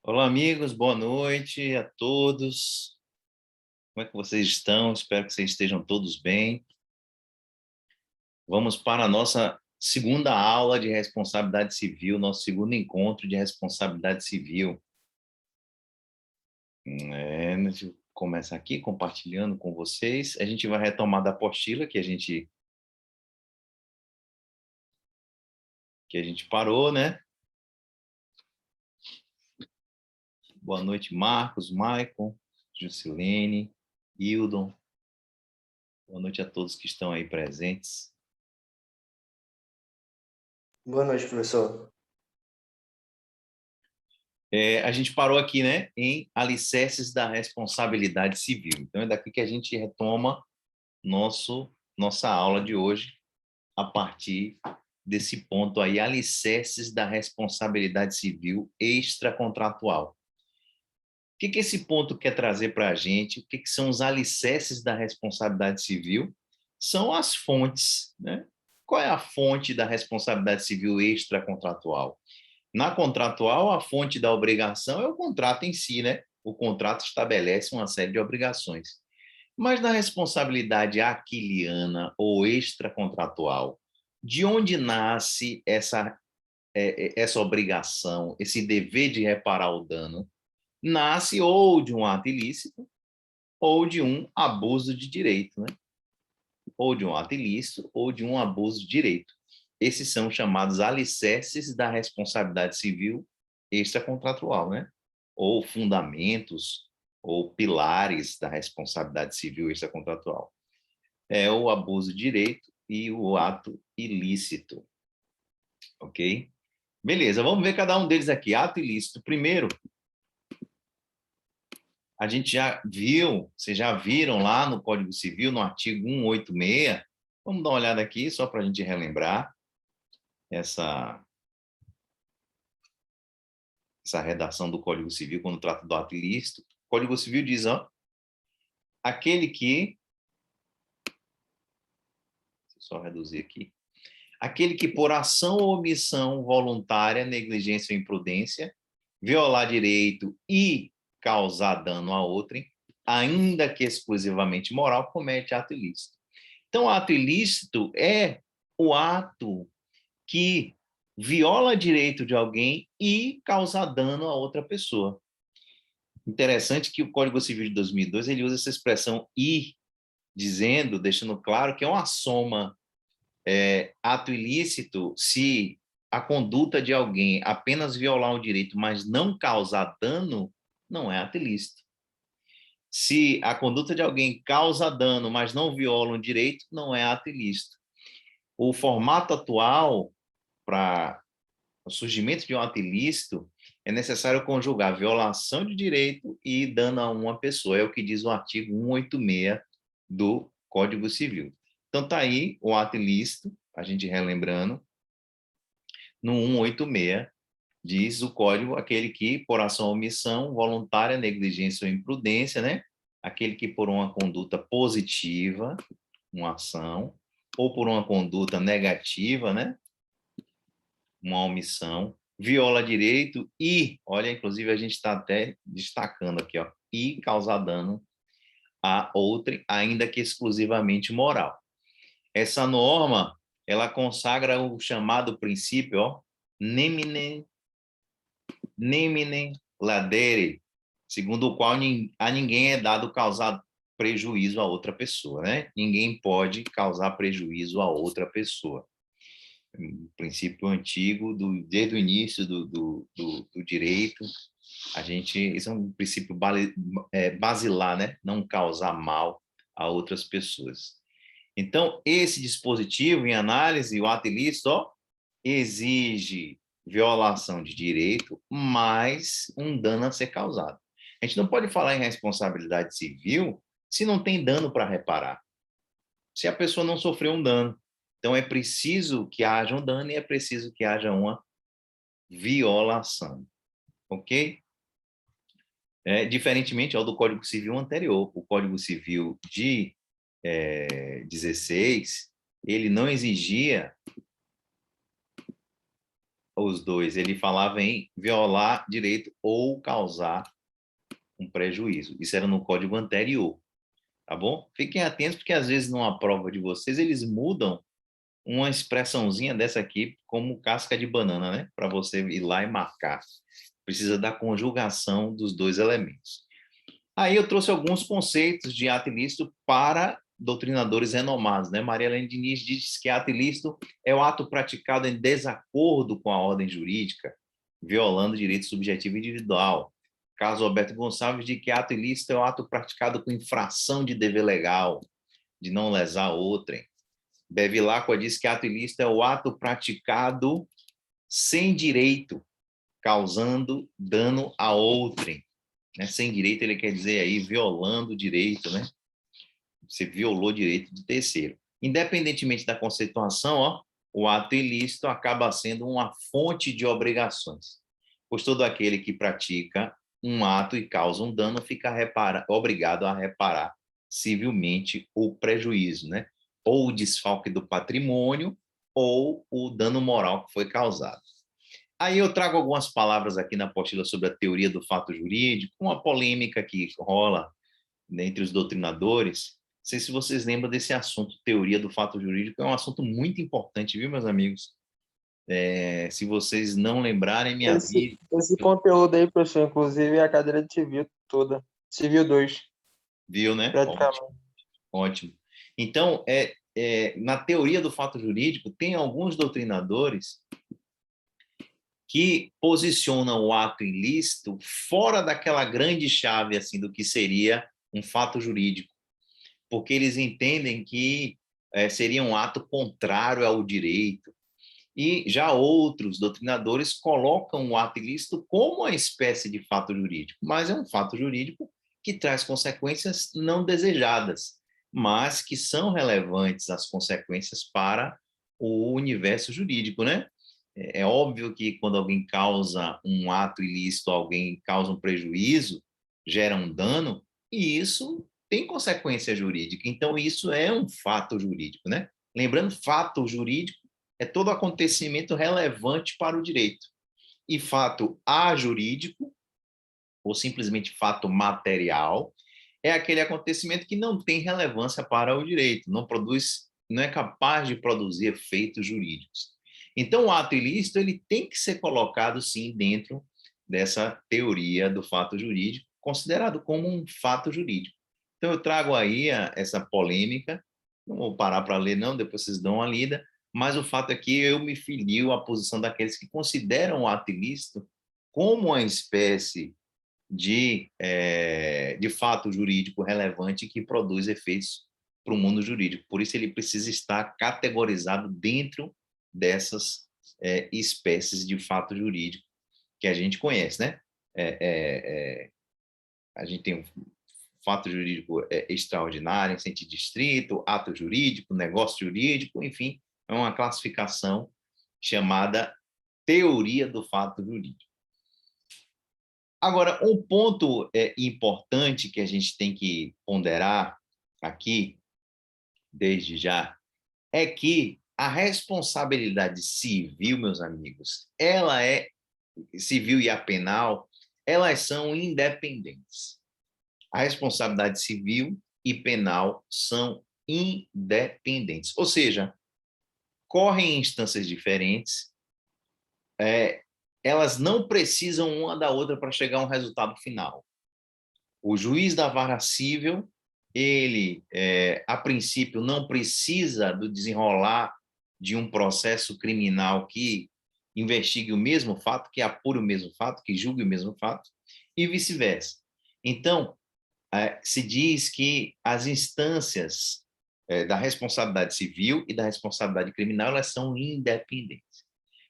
Olá, amigos, boa noite a todos. Como é que vocês estão? Espero que vocês estejam todos bem. Vamos para a nossa segunda aula de responsabilidade civil, nosso segundo encontro de responsabilidade civil. Deixa eu começar aqui compartilhando com vocês. A gente vai retomar da apostila que a gente parou, né? Boa noite, Marcos, Maicon, Juscelene, Hildon. Boa noite a todos que estão aí presentes. Boa noite, professor. A gente parou aqui, né, em alicerces da responsabilidade civil. Então, é daqui que a gente retoma nossa aula de hoje, a partir desse ponto aí, alicerces da responsabilidade civil extracontratual. O que esse ponto quer trazer para a gente? O que são os alicerces da responsabilidade civil? São as fontes, né? Qual é a fonte da responsabilidade civil extracontratual? Na contratual, a fonte da obrigação é o contrato em si, né? O contrato estabelece uma série de obrigações. Mas na responsabilidade aquiliana ou extracontratual, de onde nasce essa obrigação, esse dever de reparar o dano? Nasce ou de um ato ilícito ou de um abuso de direito, né? Ou de um ato ilícito ou de um abuso de direito. Esses são chamados alicerces da responsabilidade civil extracontratual, né? Ou fundamentos ou pilares da responsabilidade civil extracontratual. É o abuso de direito e o ato ilícito. Ok? Beleza, vamos ver cada um deles aqui. Ato ilícito. Primeiro, a gente já viu, vocês já viram lá no Código Civil, no artigo 186. Vamos dar uma olhada aqui, só para a gente relembrar essa redação do Código Civil quando trata do ato ilícito. O Código Civil diz, ó, aquele que... Deixa eu só reduzir aqui. Aquele que por ação ou omissão voluntária, negligência ou imprudência, violar direito e causar dano a outrem, ainda que exclusivamente moral, comete ato ilícito. Então, ato ilícito é o ato que viola direito de alguém e causa dano a outra pessoa. Interessante que o Código Civil de 2002 ele usa essa expressão "e", dizendo, deixando claro que é uma soma. Ato ilícito, se a conduta de alguém apenas violar um direito, mas não causar dano, não é ato ilícito. Se a conduta de alguém causa dano, mas não viola um direito, não é ato ilícito. O formato atual para o surgimento de um ato ilícito é necessário conjugar violação de direito e dano a uma pessoa. É o que diz o artigo 186 do Código Civil. Então, está aí o ato ilícito, a gente relembrando, no 186, diz o código, aquele que, por ação ou omissão, voluntária, negligência ou imprudência, né? Aquele que, por uma conduta positiva, uma ação, ou por uma conduta negativa, né? Uma omissão, viola direito e, olha, inclusive a gente está até destacando aqui, ó, e causar dano a outrem, ainda que exclusivamente moral. Essa norma, ela consagra o chamado princípio, ó, nemine ladere, segundo o qual a ninguém é dado causar prejuízo a outra pessoa, né? Ninguém pode causar prejuízo a outra pessoa. Um princípio antigo, desde o início do direito, isso é um princípio basilar, né? Não causar mal a outras pessoas. Então, esse dispositivo, em análise, o ato ilícito, ó, exige violação de direito, mais um dano a ser causado. A gente não pode falar em responsabilidade civil se não tem dano para reparar, se a pessoa não sofreu um dano. Então, é preciso que haja um dano e é preciso que haja uma violação, ok? Diferentemente ao do Código Civil anterior, o Código Civil de 16, ele não exigia os dois. Ele falava em violar direito ou causar um prejuízo. Isso era no código anterior, tá bom? Fiquem atentos, porque às vezes numa prova de vocês, eles mudam uma expressãozinha dessa aqui como casca de banana, né? Para você ir lá e marcar. Precisa da conjugação dos dois elementos. Aí eu trouxe alguns conceitos de ato ilícito para doutrinadores renomados, né? Maria Helena Diniz diz que ato ilícito é o ato praticado em desacordo com a ordem jurídica, violando o direito subjetivo individual. Caso Alberto Gonçalves diz que ato ilícito é o ato praticado com infração de dever legal, de não lesar outrem. Bevilacqua diz que ato ilícito é o ato praticado sem direito, causando dano a outrem. Né? Sem direito, ele quer dizer aí violando o direito, né? Você violou o direito de terceiro. Independentemente da conceituação, ó, o ato ilícito acaba sendo uma fonte de obrigações, pois todo aquele que pratica um ato e causa um dano fica obrigado a reparar civilmente o prejuízo, né? Ou o desfalque do patrimônio ou o dano moral que foi causado. Aí eu trago algumas palavras aqui na apostila sobre a teoria do fato jurídico, uma polêmica que rola entre os doutrinadores. Não sei se vocês lembram desse assunto, teoria do fato jurídico, é um assunto muito importante, viu, meus amigos? Se vocês não lembrarem, me avise. Esse conteúdo aí, professor, inclusive é a cadeira de civil toda. Civil 2, Viu, né? Ótimo, praticamente. ótimo. Então, na teoria do fato jurídico, tem alguns doutrinadores que posicionam o ato ilícito fora daquela grande chave assim do que seria um fato jurídico, porque eles entendem que seria um ato contrário ao direito. E já outros doutrinadores colocam o ato ilícito como uma espécie de fato jurídico, mas é um fato jurídico que traz consequências não desejadas, mas que são relevantes as consequências para o universo jurídico, né? É óbvio que quando alguém causa um ato ilícito, alguém causa um prejuízo, gera um dano, e isso tem consequência jurídica. Então, isso é um fato jurídico, né? Lembrando, fato jurídico é todo acontecimento relevante para o direito. E fato ajurídico, ou simplesmente fato material, é aquele acontecimento que não tem relevância para o direito, não é capaz de produzir efeitos jurídicos. Então, o ato ilícito ele tem que ser colocado, sim, dentro dessa teoria do fato jurídico, considerado como um fato jurídico. Então, eu trago aí essa polêmica, não vou parar para ler, não, depois vocês dão uma lida, mas o fato é que eu me filio à posição daqueles que consideram o ato ilícito como uma espécie de fato jurídico relevante que produz efeitos para o mundo jurídico. Por isso, ele precisa estar categorizado dentro dessas espécies de fato jurídico que a gente conhece, né? A gente tem um fato jurídico extraordinário, em sentido distrito, ato jurídico, negócio jurídico, enfim, é uma classificação chamada teoria do fato jurídico. Agora, um ponto importante que a gente tem que ponderar aqui, desde já, é que a responsabilidade civil, meus amigos, ela é civil e a penal, elas são independentes. A responsabilidade civil e penal são independentes, ou seja, correm em instâncias diferentes, elas não precisam uma da outra para chegar a um resultado final. O juiz da vara civil, ele, a princípio, não precisa do desenrolar de um processo criminal que investigue o mesmo fato, que apure o mesmo fato, que julgue o mesmo fato, e vice-versa. Então, se diz que as instâncias da responsabilidade civil e da responsabilidade criminal, elas são independentes.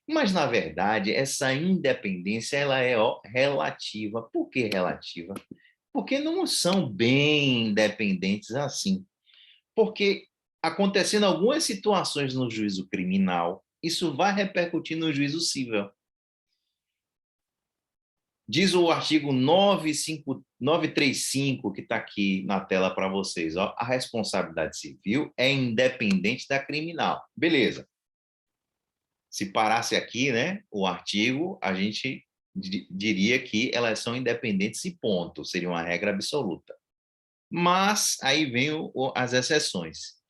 Mas, na verdade, essa independência ela é relativa. Por que relativa? Porque não são bem independentes assim. Porque acontecendo algumas situações no juízo criminal, isso vai repercutir no juízo civil. Diz o artigo 935, que está aqui na tela para vocês, ó, a responsabilidade civil é independente da criminal. Beleza. Se parasse aqui, né, o artigo, a gente diria que elas são independentes e ponto, seria uma regra absoluta. Mas aí vem as exceções.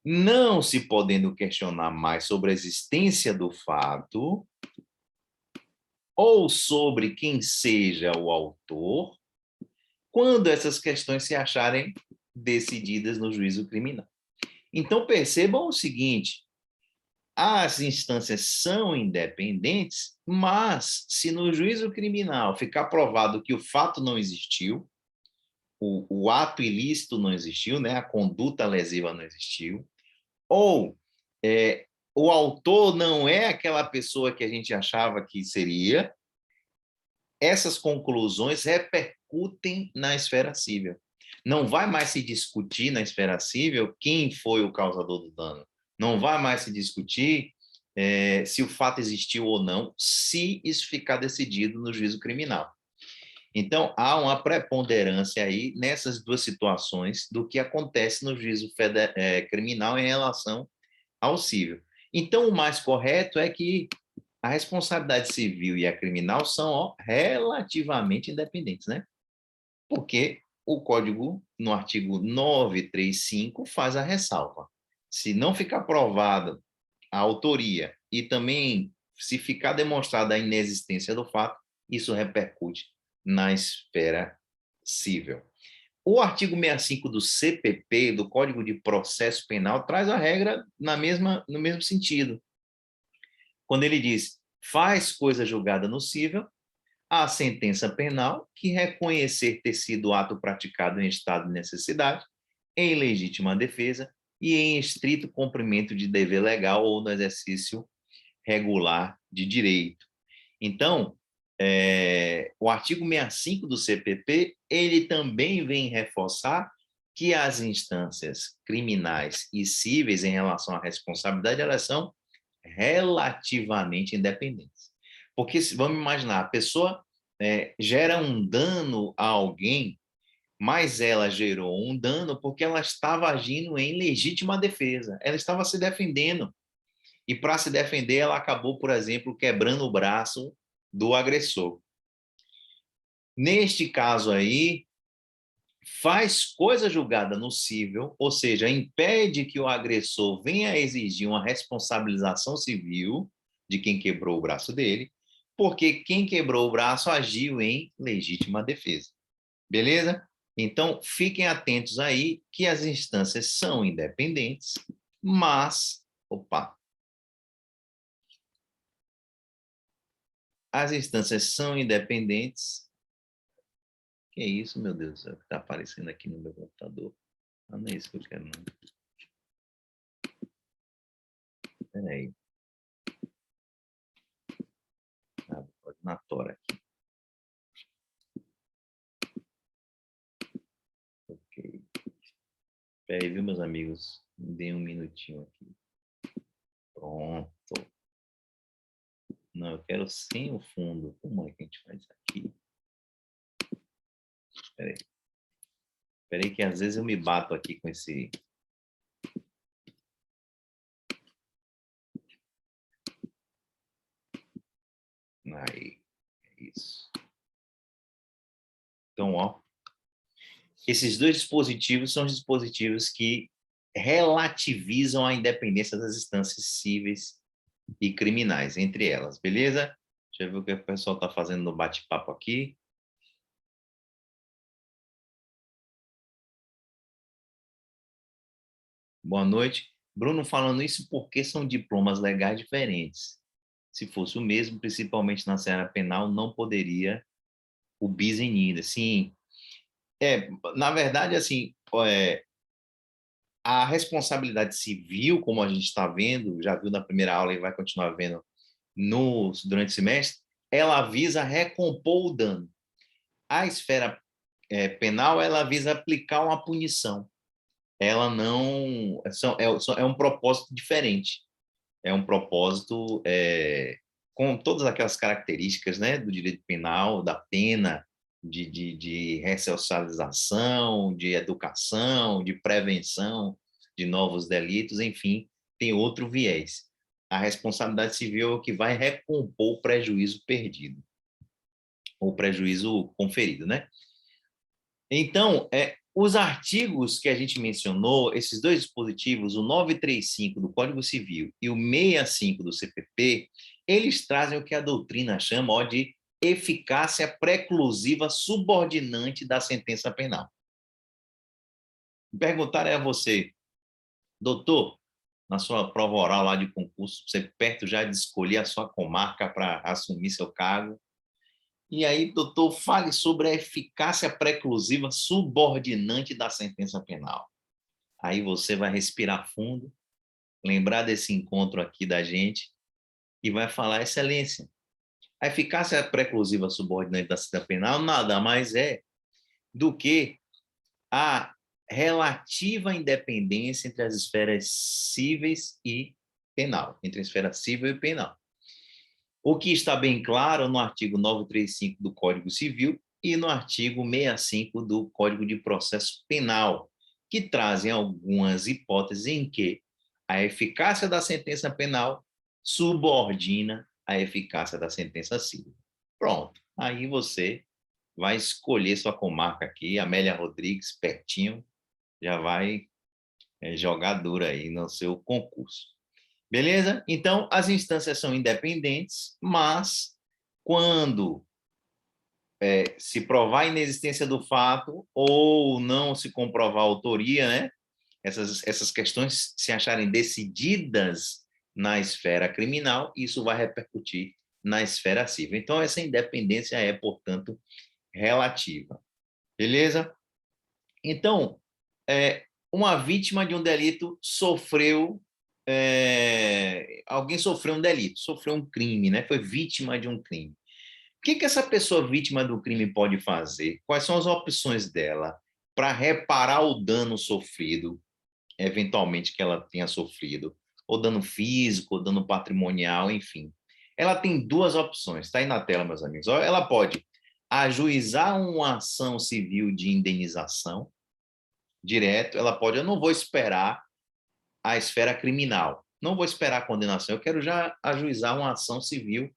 Não se podendo questionar mais sobre a existência do fato ou sobre quem seja o autor, quando essas questões se acharem decididas no juízo criminal. Então, percebam o seguinte: as instâncias são independentes, mas se no juízo criminal ficar provado que o fato não existiu, o ato ilícito não existiu, né? A conduta lesiva não existiu, ou o autor não é aquela pessoa que a gente achava que seria, essas conclusões repercutem na esfera civil. Não vai mais se discutir na esfera civil quem foi o causador do dano. Não vai mais se discutir se o fato existiu ou não, se isso ficar decidido no juízo criminal. Então, há uma preponderância aí nessas duas situações do que acontece no juízo criminal em relação ao civil. Então, o mais correto é que a responsabilidade civil e a criminal são relativamente independentes, né? Porque o Código, no artigo 935, faz a ressalva. Se não ficar provada a autoria e também se ficar demonstrada a inexistência do fato, isso repercute na esfera civil. O artigo 65 do CPP, do Código de Processo Penal, traz a regra no mesmo sentido. Quando ele diz, faz coisa julgada no cível, a sentença penal que reconhecer ter sido ato praticado em estado de necessidade, em legítima defesa e em estrito cumprimento de dever legal ou no exercício regular de direito. Então, o artigo 65 do CPP, ele também vem reforçar que as instâncias criminais e cíveis em relação à responsabilidade, elas são relativamente independentes. Porque, vamos imaginar, a pessoa gera um dano a alguém, mas ela gerou um dano porque ela estava agindo em legítima defesa, ela estava se defendendo. E para se defender, ela acabou, por exemplo, quebrando o braço do agressor. Neste caso aí, faz coisa julgada no cível, ou seja, impede que o agressor venha a exigir uma responsabilização civil de quem quebrou o braço dele, porque quem quebrou o braço agiu em legítima defesa. Beleza? Então, fiquem atentos aí que as instâncias são independentes, mas, as instâncias são independentes. Que é isso, meu Deus do céu, que está aparecendo aqui no meu computador? Ah, não é isso que eu quero, não. Espera aí. Na tora aqui. Ok. Espera aí, viu, meus amigos? Me dê um minutinho aqui. Pronto. Não, eu quero sem o fundo. Como é que a gente faz aqui? Espera aí. Espera aí que às vezes eu me bato aqui com esse... Aí, é isso. Então, ó, esses dois dispositivos são dispositivos que relativizam a independência das instâncias cíveis e criminais, entre elas, beleza? Deixa eu ver o que o pessoal está fazendo no bate-papo aqui. Boa noite. Bruno falando isso porque são diplomas legais diferentes. Se fosse o mesmo, principalmente na seara penal, não poderia o bis in idem. Sim, na verdade, assim, a responsabilidade civil, como a gente está vendo, já viu na primeira aula e vai continuar vendo durante o semestre, ela visa recompor o dano. A esfera penal, ela visa aplicar uma punição. Ela não... É um propósito diferente. É um propósito com todas aquelas características, né, do direito penal, da pena, de ressocialização, de educação, de prevenção de novos delitos, enfim, tem outro viés. A responsabilidade civil é o que vai recompor o prejuízo perdido, ou prejuízo conferido, né? Então, os artigos que a gente mencionou, esses dois dispositivos, o 935 do Código Civil e o 65 do CPP, eles trazem o que a doutrina chama de eficácia preclusiva subordinante da sentença penal. Perguntar a você, doutor, na sua prova oral lá de concurso, você perto já de escolher a sua comarca para assumir seu cargo, e aí, doutor, fale sobre a eficácia preclusiva subordinante da sentença penal. Aí você vai respirar fundo, lembrar desse encontro aqui da gente e vai falar, excelência, a eficácia preclusiva subordinante da sentença penal nada mais é do que a relativa independência entre as esferas cíveis e penal, entre a esfera civil e penal. O que está bem claro no artigo 935 do Código Civil e no artigo 65 do Código de Processo Penal, que trazem algumas hipóteses em que a eficácia da sentença penal subordina a eficácia da sentença civil. Pronto, aí você vai escolher sua comarca aqui, Amélia Rodrigues, pertinho, já vai jogar dura aí no seu concurso. Beleza? Então, as instâncias são independentes, mas quando se provar a inexistência do fato ou não se comprovar a autoria, né? Essas questões se acharem decididas na esfera criminal, isso vai repercutir na esfera civil. Então, essa independência é, portanto, relativa. Beleza? Então, uma vítima de um delito sofreu, alguém sofreu um delito, sofreu um crime, né? Foi vítima de um crime. O que essa pessoa vítima do crime pode fazer? Quais são as opções dela para reparar o dano sofrido, eventualmente que ela tenha sofrido, ou dano físico, ou dano patrimonial, enfim. Ela tem duas opções, está aí na tela, meus amigos. Ela pode ajuizar uma ação civil de indenização, direto, ela pode, eu não vou esperar a esfera criminal, não vou esperar a condenação, eu quero já ajuizar uma ação civil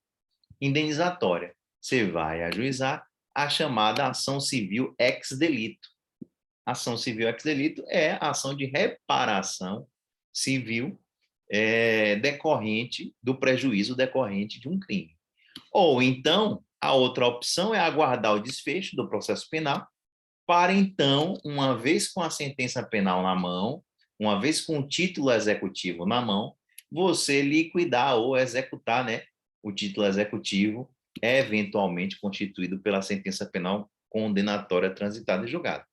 indenizatória. Você vai ajuizar a chamada ação civil ex delito. Ação civil ex delito é a ação de reparação civil decorrente do prejuízo decorrente de um crime. Ou então, a outra opção é aguardar o desfecho do processo penal para então, uma vez com a sentença penal na mão, uma vez com o título executivo na mão, você liquidar ou executar, né, o título executivo eventualmente constituído pela sentença penal condenatória transitada e julgada.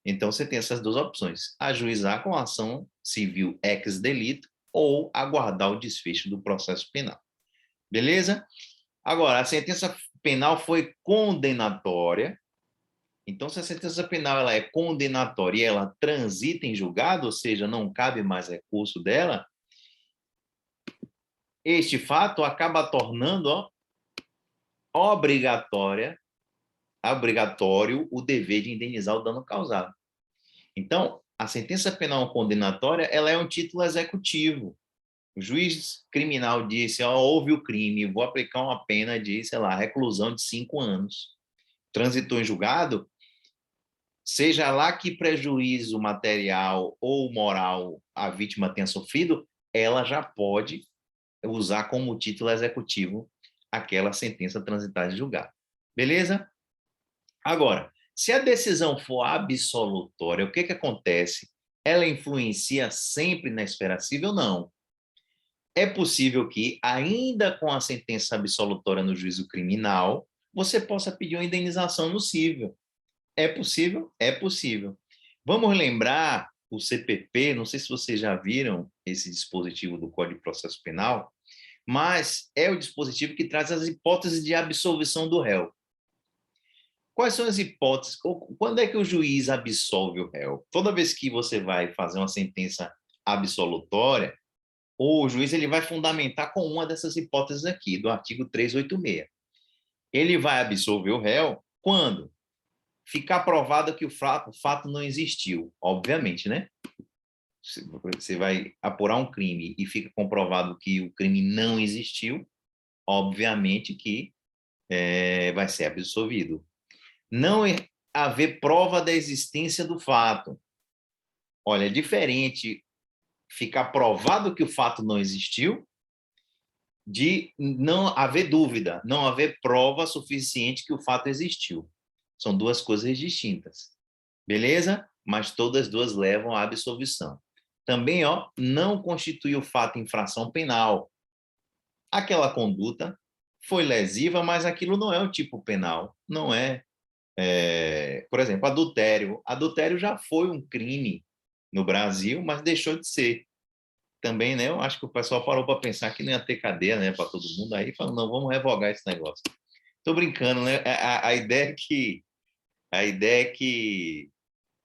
Então, você tem essas duas opções: ajuizar com ação civil ex delito ou aguardar o desfecho do processo penal. Beleza? Agora, a sentença penal foi condenatória. Então, se a sentença penal ela é condenatória e ela transita em julgado, ou seja, não cabe mais recurso dela, este fato acaba tornando obrigatório o dever de indenizar o dano causado. Então, a sentença penal condenatória ela é um título executivo. O juiz criminal disse, houve o crime, vou aplicar uma pena de, sei lá, reclusão de 5 anos. Transitou em julgado, seja lá que prejuízo material ou moral a vítima tenha sofrido, ela já pode usar como título executivo aquela sentença transitada em julgado. Beleza? Agora, se a decisão for absolutória, o que acontece? Ela influencia sempre na esfera civil? Não. É possível que, ainda com a sentença absolutória no juízo criminal, você possa pedir uma indenização no cível. É possível? É possível. Vamos lembrar o CPP, não sei se vocês já viram esse dispositivo do Código de Processo Penal, mas é o dispositivo que traz as hipóteses de absolvição do réu. Quais são as hipóteses? Quando é que o juiz absolve o réu? Toda vez que você vai fazer uma sentença absolutória, o juiz ele vai fundamentar com uma dessas hipóteses aqui, do artigo 386. Ele vai absolver o réu quando ficar provado que o fato não existiu, obviamente, né? você vai apurar um crime e fica comprovado que o crime não existiu, obviamente que vai ser absolvido. Não haver prova da existência do fato. Olha, é diferente ficar provado que o fato não existiu de não haver dúvida, não haver prova suficiente que o fato existiu. São duas coisas distintas. Beleza? Mas todas as duas levam à absolvição. Também, não constitui o fato infração penal. Aquela conduta foi lesiva, mas aquilo não é o tipo penal. Não é, por exemplo, adultério. Adultério já foi um crime no Brasil, mas deixou de ser. Também, né? Eu acho que o pessoal parou para pensar que não ia ter cadeia, né, para todo mundo. Aí falou, não, vamos revogar esse negócio. Estou brincando, né? A ideia é que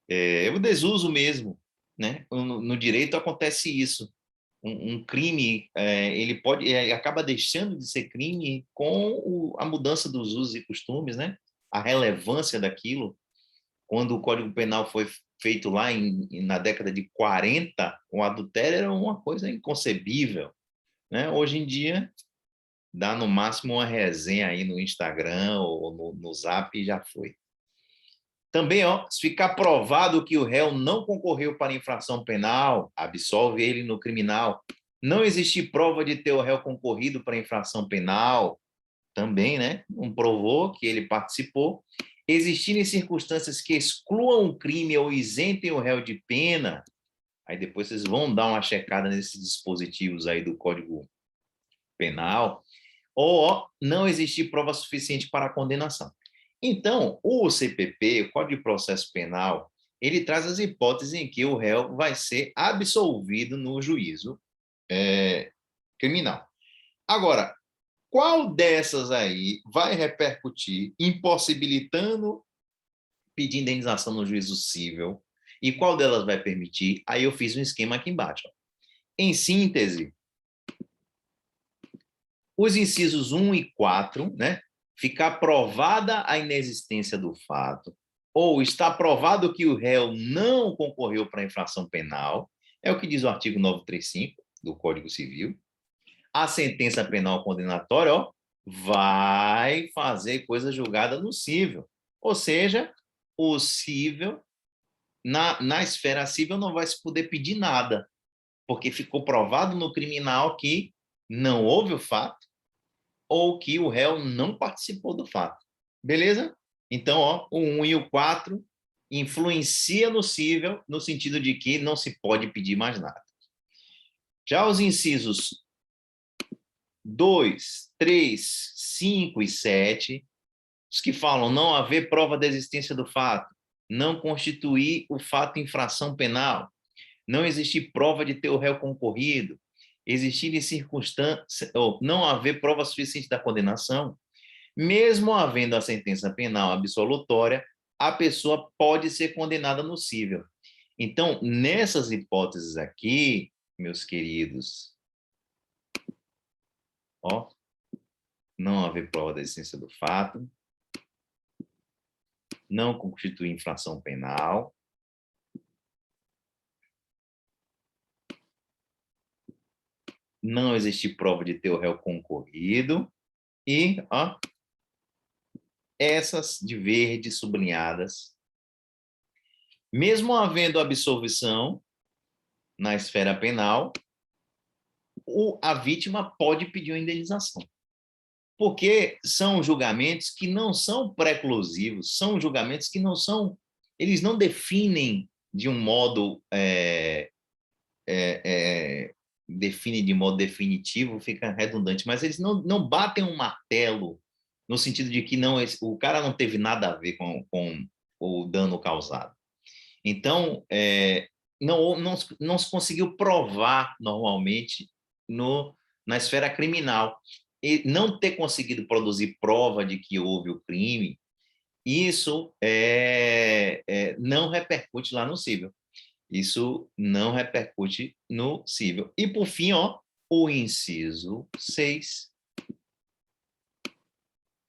é o desuso mesmo, né? No direito acontece isso. Um crime, ele acaba deixando de ser crime com a mudança dos usos e costumes, né? A relevância daquilo. Quando o Código Penal foi feito lá na década de 40, o adultério era uma coisa inconcebível, né? Hoje em dia, dá no máximo uma resenha aí no Instagram ou no Zap e já foi. Também, se ficar provado que o réu não concorreu para infração penal, absolve ele no criminal. Não existir prova de ter o réu concorrido para infração penal, também, né? Não provou que ele participou. Existirem circunstâncias que excluam o crime ou isentem o réu de pena, aí depois vocês vão dar uma checada nesses dispositivos aí do Código Penal, ou não existir prova suficiente para a condenação. Então, o CPP, o Código de Processo Penal, ele traz as hipóteses em que o réu vai ser absolvido no juízo criminal. Agora, qual dessas aí vai repercutir, impossibilitando pedir indenização no juízo civil, e qual delas vai permitir? Aí eu fiz um esquema aqui embaixo. Em síntese, os incisos 1 e 4, né? Ficar provada a inexistência do fato, ou está provado que o réu não concorreu para a infração penal, é o que diz o artigo 935 do Código Civil. A sentença penal condenatória, vai fazer coisa julgada no cível. Ou seja, o cível, na esfera cível, não vai se poder pedir nada, porque ficou provado no criminal que não houve o fato, ou que o réu não participou do fato. Beleza? Então, o 1 e o 4 influencia no cível, no sentido de que não se pode pedir mais nada. Já os incisos 2, 3, 5 e 7, os que falam não haver prova da existência do fato, não constituir o fato infração penal, não existir prova de ter o réu concorrido, existirem circunstâncias, ou não haver prova suficiente da condenação, mesmo havendo a sentença penal absolutória, a pessoa pode ser condenada no cível. Então, nessas hipóteses aqui, meus queridos, não haver prova da existência do fato, não constitui infração penal, não existe prova de ter o réu concorrido e, essas de verde sublinhadas, mesmo havendo absolvição na esfera penal, a vítima pode pedir uma indenização. Porque são julgamentos que não são preclusivos, são julgamentos que não são, eles não definem de um modo, define de modo definitivo, fica redundante, mas eles não batem um martelo no sentido de que não, o cara não teve nada a ver com o dano causado. Então, não se conseguiu provar normalmente na esfera criminal. E não ter conseguido produzir prova de que houve o crime, isso não repercute lá no cível. Isso não repercute no cível. E, por fim, o inciso 6,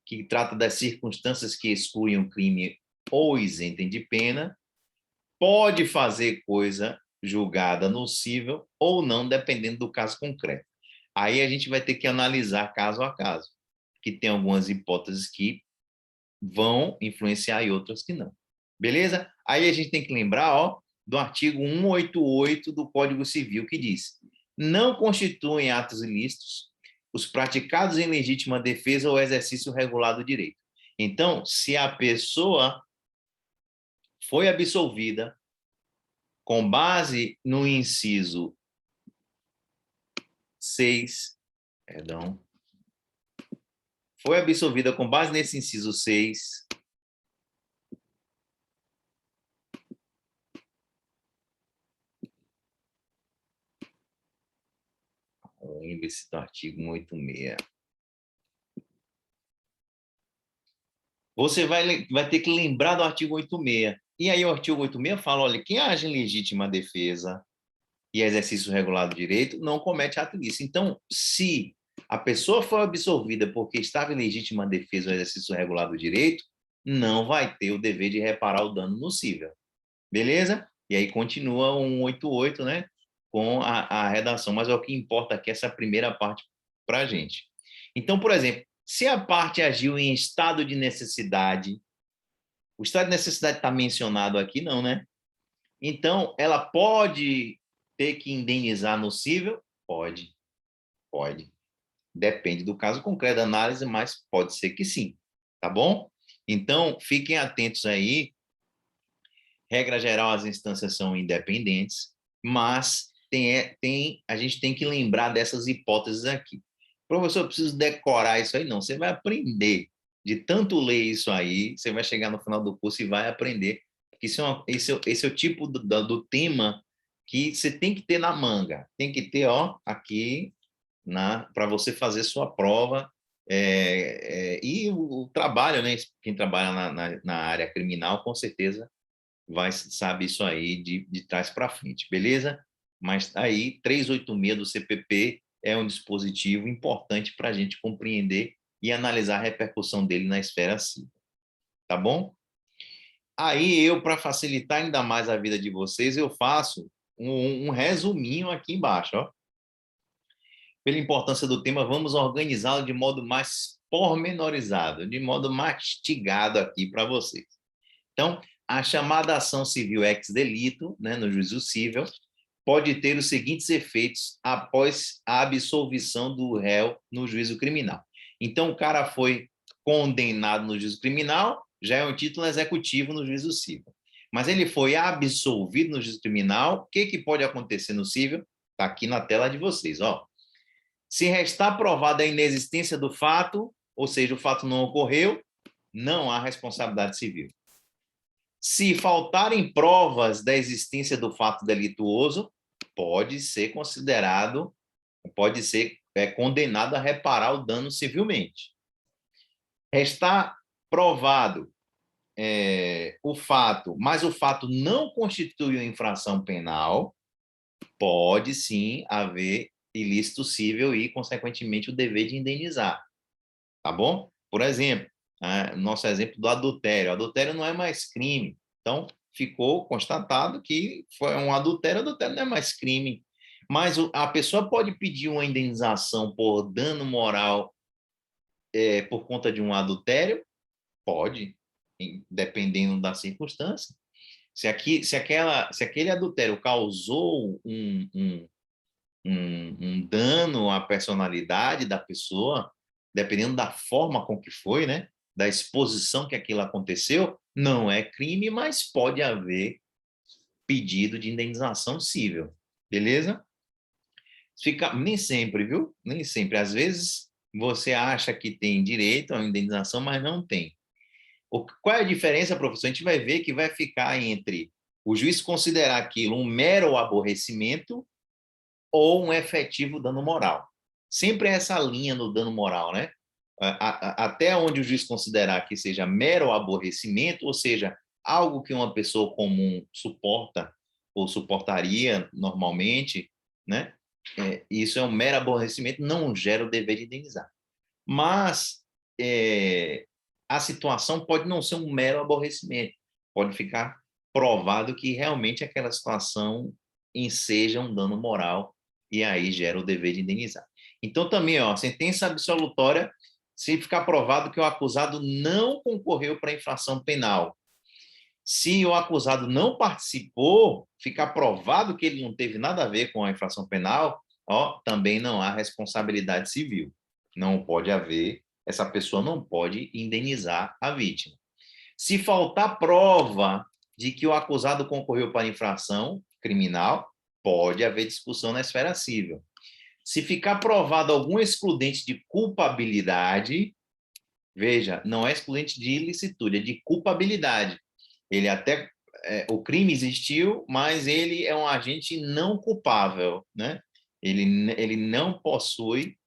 que trata das circunstâncias que excluem o crime ou isentem de pena, pode fazer coisa julgada nocível ou não, dependendo do caso concreto. Aí a gente vai ter que analisar caso a caso, que tem algumas hipóteses que vão influenciar e outras que não. Beleza? Aí a gente tem que lembrar, ó, do artigo 188 do Código Civil, que diz: não constituem atos ilícitos os praticados em legítima defesa ou exercício regular do direito. Então, se a pessoa foi absolvida com base no inciso 6, perdão, foi absolvida com base nesse inciso 6, lembre-se do artigo 186. Você vai ter que lembrar do artigo 86. E aí o artigo 86 fala, olha, quem age em legítima defesa e exercício regular do direito não comete ato ilícito. Então, se a pessoa foi absolvida porque estava em legítima defesa ou exercício regular do direito, não vai ter o dever de reparar o dano nocível. Beleza? E aí continua o 188, né? Com a redação. Mas o que importa aqui é essa primeira parte para a gente. Então, por exemplo, se a parte agiu em estado de necessidade, o estado de necessidade está mencionado aqui, não, né? Então, ela pode ter que indenizar nocível? Pode, pode. Depende do caso concreto da análise, mas pode ser que sim, tá bom? Então, fiquem atentos aí. Regra geral, as instâncias são independentes, mas a gente tem que lembrar dessas hipóteses aqui. Professor, eu preciso decorar isso aí? Não, você vai aprender. De tanto ler isso aí, você vai chegar no final do curso e vai aprender. Esse é o tipo do tema que você tem que ter na manga. Tem que ter, ó, aqui, para você fazer sua prova. E o trabalho, né? Quem trabalha na área criminal, com certeza, sabe isso aí de trás para frente, beleza? Mas aí, 386 do CPP é um dispositivo importante para a gente compreender e analisar a repercussão dele na esfera civil, tá bom? Aí eu, para facilitar ainda mais a vida de vocês, eu faço um resuminho aqui embaixo, ó. Pela importância do tema, vamos organizá-lo de modo mais pormenorizado, de modo mastigado aqui para vocês. Então, a chamada ação civil ex delito, né, no juízo civil, pode ter os seguintes efeitos após a absolvição do réu no juízo criminal. Então, o cara foi condenado no juízo criminal, já é um título executivo no juízo civil. Mas ele foi absolvido no juízo criminal, o que pode acontecer no civil? Está aqui na tela de vocês, ó. Se restar provada a inexistência do fato, ou seja, o fato não ocorreu, não há responsabilidade civil. Se faltarem provas da existência do fato delituoso, pode ser considerado, pode ser condenado a reparar o dano civilmente. Restar provado o fato, mas o fato não constitui uma infração penal, pode sim haver ilícito civil e, consequentemente, o dever de indenizar. Tá bom? Por exemplo, nosso exemplo do adultério. Adultério não é mais crime. Então, ficou constatado que foi um adultério não é mais crime. Mas a pessoa pode pedir uma indenização por dano moral por conta de um adultério? Pode, dependendo da circunstância. Se aquele adultério causou um dano à personalidade da pessoa, dependendo da forma com que foi, né? Da exposição que aquilo aconteceu, não é crime, mas pode haver pedido de indenização civil, beleza? Nem sempre, viu? Nem sempre. Às vezes você acha que tem direito a uma indenização, mas não tem. Qual é a diferença, professor? A gente vai ver que vai ficar entre o juiz considerar aquilo um mero aborrecimento ou um efetivo dano moral. Sempre é essa linha no dano moral, né? Até onde o juiz considerar que seja mero aborrecimento, ou seja, algo que uma pessoa comum suporta ou suportaria normalmente, né? Isso é um mero aborrecimento, não gera o dever de indenizar. Mas a situação pode não ser um mero aborrecimento, pode ficar provado que realmente aquela situação enseja um dano moral e aí gera o dever de indenizar. Então, também, ó, sentença absolutória, se ficar provado que o acusado não concorreu para a infração penal. Se o acusado não participou, ficar provado que ele não teve nada a ver com a infração penal, ó, também não há responsabilidade civil. Não pode haver, essa pessoa não pode indenizar a vítima. Se faltar prova de que o acusado concorreu para a infração criminal, pode haver discussão na esfera civil. Se ficar provado algum excludente de culpabilidade, veja, não é excludente de ilicitude, é de culpabilidade. Ele até o crime existiu, mas ele é um agente não culpável, né? Ele não possui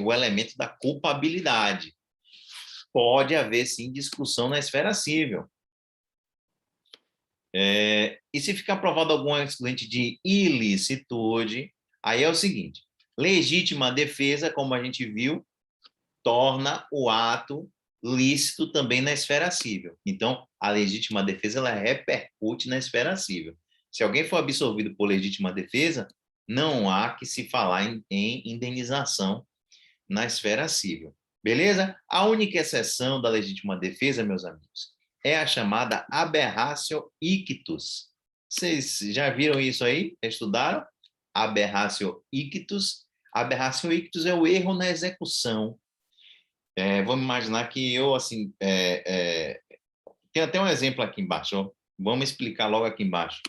o elemento da culpabilidade. Pode haver, sim, discussão na esfera civil. E se ficar provado algum excludente de ilicitude, aí é o seguinte, legítima defesa, como a gente viu, torna o ato lícito também na esfera civil. Então, a legítima defesa ela repercute na esfera civil. Se alguém for absolvido por legítima defesa, não há que se falar em indenização na esfera civil. Beleza? A única exceção da legítima defesa, meus amigos, é a chamada aberratio ictus. Vocês já viram isso aí? Estudaram? Aberratio ictus. Aberratio ictus é o erro na execução. Vamos imaginar que eu, assim, tem até um exemplo aqui embaixo, ó. Vamos explicar logo aqui embaixo,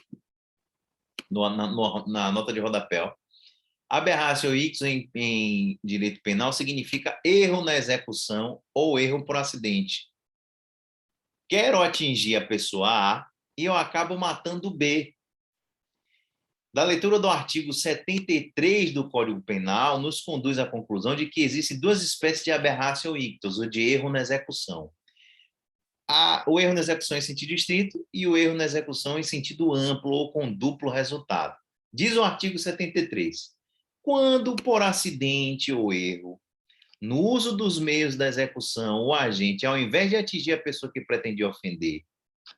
na nota de rodapé. Ó. Aberratio ictus em direito penal significa erro na execução ou erro por acidente. Quero atingir a pessoa A e eu acabo matando B. Da leitura do artigo 73 do Código Penal, nos conduz à conclusão de que existem duas espécies de aberratio ictus, o de erro na execução. O erro na execução em sentido estrito e o erro na execução em sentido amplo ou com duplo resultado. Diz o artigo 73. Quando, por acidente ou erro, no uso dos meios da execução, o agente, ao invés de atingir a pessoa que pretendia ofender,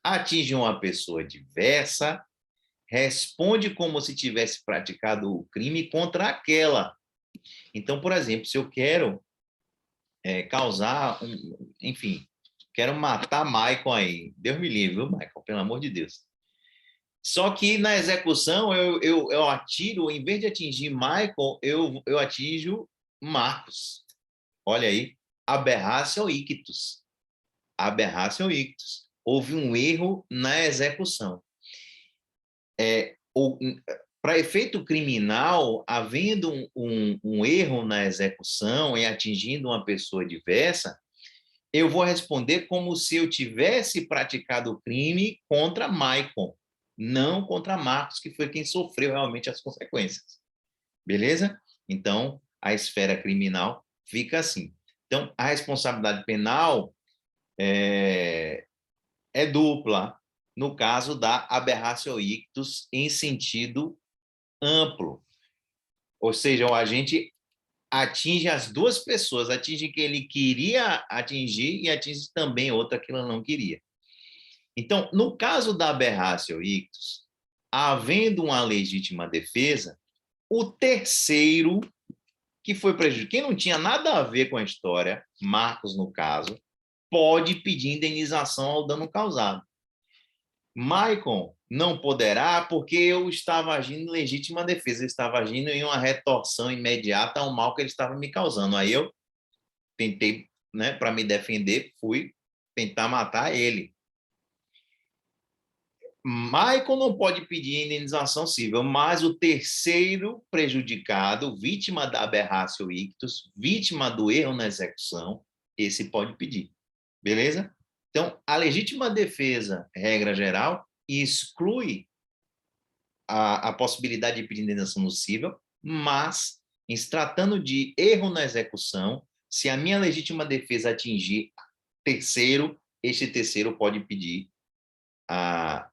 atinge uma pessoa diversa, responde como se tivesse praticado o crime contra aquela. Então, por exemplo, se eu quero causar, enfim, quero matar Michael aí, Deus me livre, viu, Michael, pelo amor de Deus. Só que na execução eu atiro, em vez de atingir Michael, eu atinjo Marcos. Olha aí, aberratio ictus. Aberratio ictus. Houve um erro na execução. Para efeito criminal, havendo um erro na execução e atingindo uma pessoa diversa, eu vou responder como se eu tivesse praticado o crime contra Michael, não contra Marcos, que foi quem sofreu realmente as consequências. Beleza? Então, a esfera criminal fica assim. Então, a responsabilidade penal é dupla, no caso da aberratio ictus em sentido amplo. Ou seja, o agente atinge as duas pessoas, atinge quem ele queria atingir e atinge também outra que ele não queria. Então, no caso da aberratio ictus, havendo uma legítima defesa, o terceiro que foi prejudicado, quem não tinha nada a ver com a história, Marcos no caso, pode pedir indenização ao dano causado. Michael não poderá porque eu estava agindo em legítima defesa, eu estava agindo em uma retorção imediata ao mal que ele estava me causando. Aí eu tentei, né, para me defender, fui tentar matar ele. Michael não pode pedir indenização civil, mas o terceiro prejudicado, vítima da aberratio ictus, vítima do erro na execução, esse pode pedir. Beleza? Então, a legítima defesa, regra geral, exclui a possibilidade de pedir indenização civil, mas, em se tratando de erro na execução, se a minha legítima defesa atingir terceiro, este terceiro pode pedir a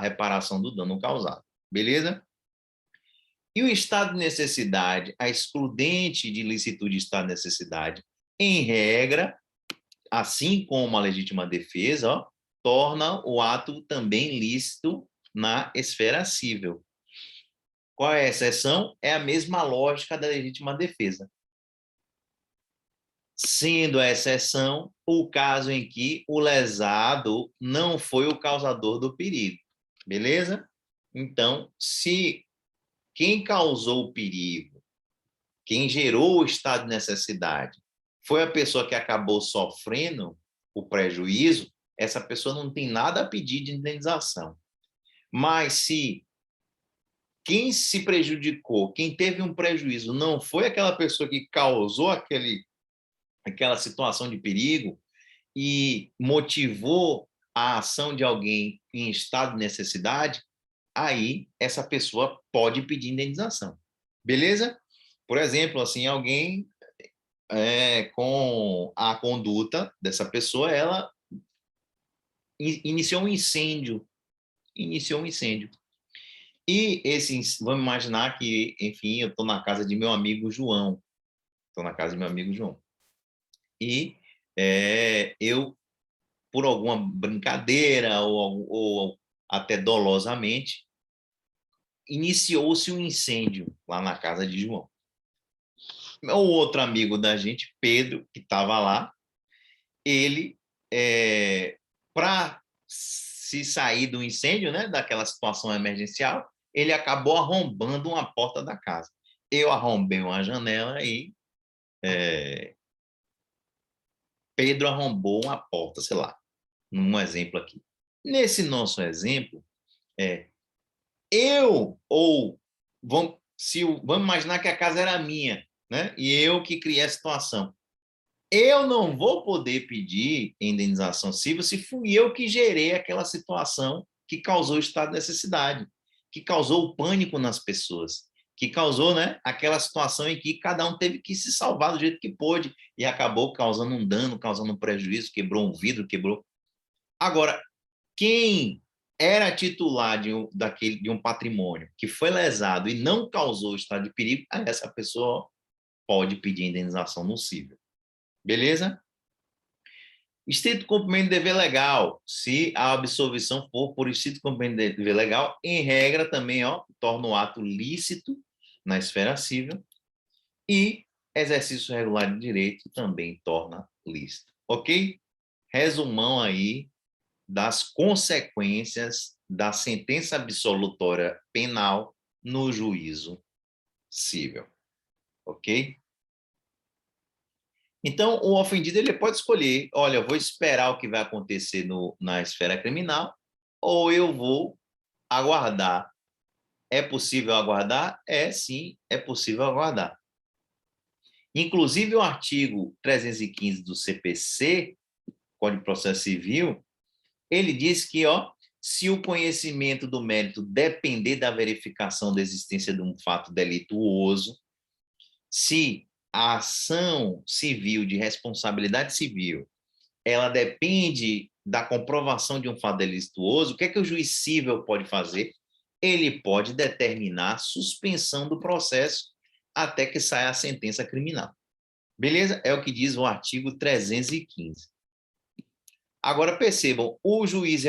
reparação do dano causado. Beleza? E o estado de necessidade, a excludente de licitude de estado de necessidade, em regra, assim como a legítima defesa, torna o ato também lícito na esfera civil. Qual é a exceção? É a mesma lógica da legítima defesa. Sendo a exceção o caso em que o lesado não foi o causador do perigo. Beleza? Então, se quem causou o perigo, quem gerou o estado de necessidade, foi a pessoa que acabou sofrendo o prejuízo, essa pessoa não tem nada a pedir de indenização. Mas se quem se prejudicou, quem teve um prejuízo, não foi aquela pessoa que causou aquela situação de perigo e motivou a ação de alguém em estado de necessidade, aí essa pessoa pode pedir indenização. Beleza? Por exemplo, assim, alguém com a conduta dessa pessoa, ela iniciou um incêndio. E vamos imaginar que, enfim, eu estou na casa de meu amigo João. E eu, por alguma brincadeira ou até dolosamente, iniciou-se um incêndio lá na casa de João. O outro amigo da gente, Pedro, que estava lá, ele, para se sair do incêndio, né, daquela situação emergencial, ele acabou arrombando uma porta da casa. Eu arrombei uma janela e Pedro arrombou uma porta, sei lá, num exemplo aqui. Nesse nosso exemplo, vamos imaginar que a casa era minha, né? E eu que criei a situação. Eu não vou poder pedir indenização civil se fui eu que gerei aquela situação que causou o estado de necessidade, que causou o pânico nas pessoas, que causou, né, aquela situação em que cada um teve que se salvar do jeito que pôde e acabou causando um dano, causando um prejuízo, quebrou um vidro, quebrou. Agora, quem era titular de um patrimônio que foi lesado e não causou estado de perigo, essa pessoa pode pedir indenização no cível. Beleza? Estrito cumprimento de dever legal. Se a absolvição for por estrito cumprimento de dever legal, em regra também, torna o ato lícito na esfera civil e exercício regular de direito também torna lícito. Ok? Resumão aí das consequências da sentença absolutória penal no juízo civil. Ok? Então, o ofendido ele pode escolher, olha, eu vou esperar o que vai acontecer na esfera criminal ou eu vou aguardar. É possível aguardar? Sim, é possível aguardar. Inclusive, o artigo 315 do CPC, Código de Processo Civil, ele diz que, se o conhecimento do mérito depender da verificação da existência de um fato delituoso, se a ação civil de responsabilidade civil ela depende da comprovação de um fato delituoso, o que é que o juiz civil pode fazer? Ele pode determinar a suspensão do processo até que saia a sentença criminal. Beleza? É o que diz o artigo 315. Agora percebam, o juiz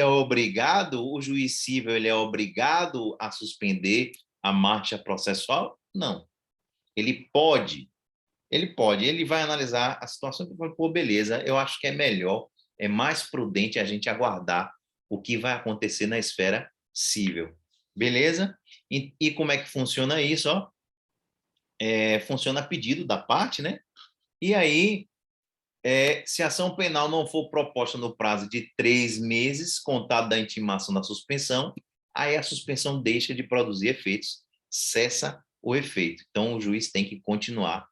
civil ele é obrigado a suspender a marcha processual? Não. Ele vai analisar a situação e vai pô, beleza, eu acho que é melhor, é mais prudente a gente aguardar o que vai acontecer na esfera civil. Beleza? E como é que funciona isso? Funciona a pedido da parte, né? E aí, se a ação penal não for proposta no prazo de 3 meses, contado da intimação da suspensão, aí a suspensão deixa de produzir efeitos, cessa o efeito. Então, o juiz tem que continuar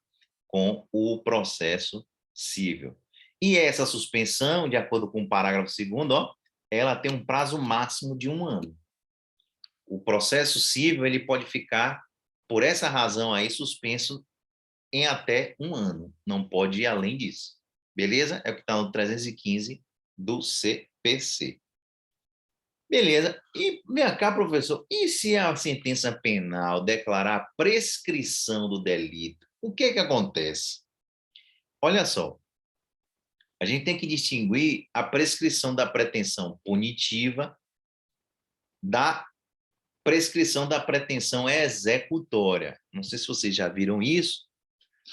com o processo civil. E essa suspensão, de acordo com o parágrafo 2º, ela tem um prazo máximo de 1 ano. O processo civil ele pode ficar, por essa razão aí, suspenso em até 1 ano. Não pode ir além disso. Beleza? É o que está no 315 do CPC. Beleza. E vem cá, professor, e se a sentença penal declarar prescrição do delito, o que acontece? Olha só, a gente tem que distinguir a prescrição da pretensão punitiva da prescrição da pretensão executória. Não sei se vocês já viram isso,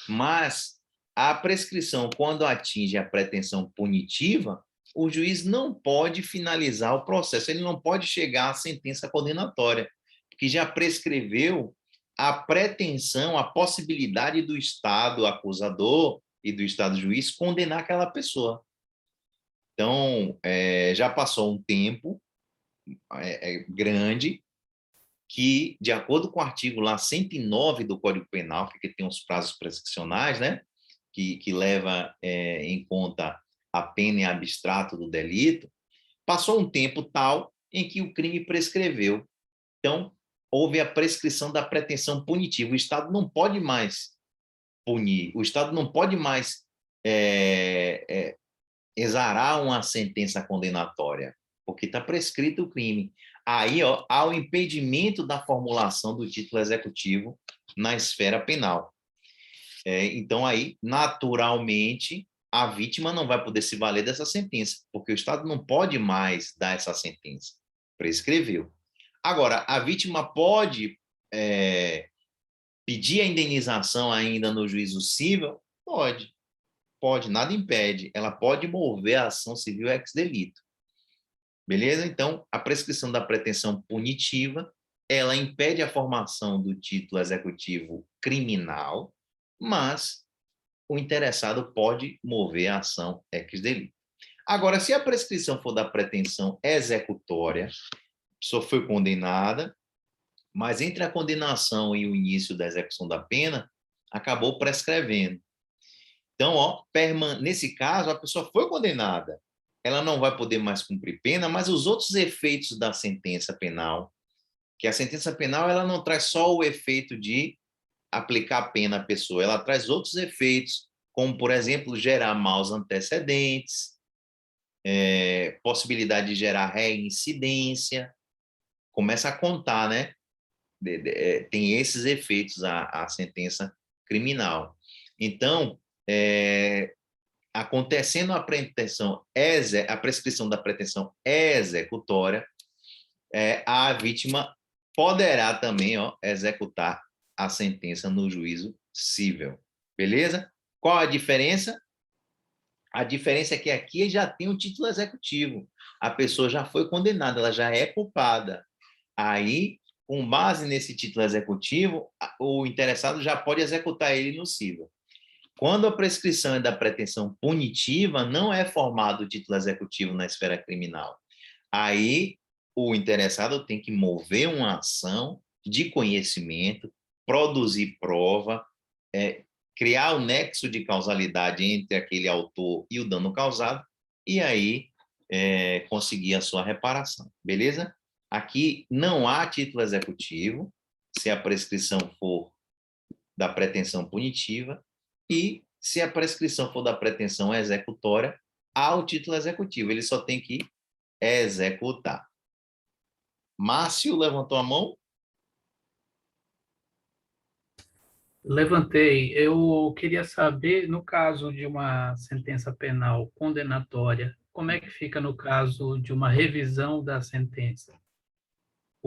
mas a prescrição, quando atinge a pretensão punitiva, o juiz não pode finalizar o processo, ele não pode chegar à sentença condenatória, porque já prescreveu a pretensão, a possibilidade do Estado acusador e do Estado juiz condenar aquela pessoa. Então, já passou um tempo grande que, de acordo com o artigo lá 109 do Código Penal, que tem os prazos prescricionais, né, que leva em conta a pena em abstrato do delito, passou um tempo tal em que o crime prescreveu. Então, houve a prescrição da pretensão punitiva. O Estado não pode mais punir, o Estado não pode mais exarar uma sentença condenatória, porque está prescrito o crime. Aí, há o impedimento da formulação do título executivo na esfera penal. Então, aí, naturalmente, a vítima não vai poder se valer dessa sentença, porque o Estado não pode mais dar essa sentença. Prescreveu. Agora, a vítima pode pedir a indenização ainda no juízo civil? Pode, nada impede. Ela pode mover a ação civil ex delito. Beleza? Então, a prescrição da pretensão punitiva, ela impede a formação do título executivo criminal, mas o interessado pode mover a ação ex delito. Agora, se a prescrição for da pretensão executória, a pessoa foi condenada, mas entre a condenação e o início da execução da pena, acabou prescrevendo. Então, nesse caso, a pessoa foi condenada, ela não vai poder mais cumprir pena, mas os outros efeitos da sentença penal, que a sentença penal ela não traz só o efeito de aplicar a pena à pessoa, ela traz outros efeitos, como, por exemplo, gerar maus antecedentes, possibilidade de gerar reincidência, começa a contar, né? Tem esses efeitos a sentença criminal. Então, acontecendo a prescrição da pretensão executória, a vítima poderá também executar a sentença no juízo civil. Beleza? Qual a diferença? A diferença é que aqui já tem um título executivo. A pessoa já foi condenada, ela já é culpada. Aí, com base nesse título executivo, o interessado já pode executar ele no civil. Quando a prescrição é da pretensão punitiva, não é formado o título executivo na esfera criminal. Aí, o interessado tem que mover uma ação de conhecimento, produzir prova, criar o nexo de causalidade entre aquele autor e o dano causado, e aí conseguir a sua reparação. Beleza? Aqui não há título executivo, se a prescrição for da pretensão punitiva, e se a prescrição for da pretensão executória, há o título executivo, ele só tem que executar. Márcio levantou a mão? Levantei. Eu queria saber, no caso de uma sentença penal condenatória, como é que fica no caso de uma revisão da sentença?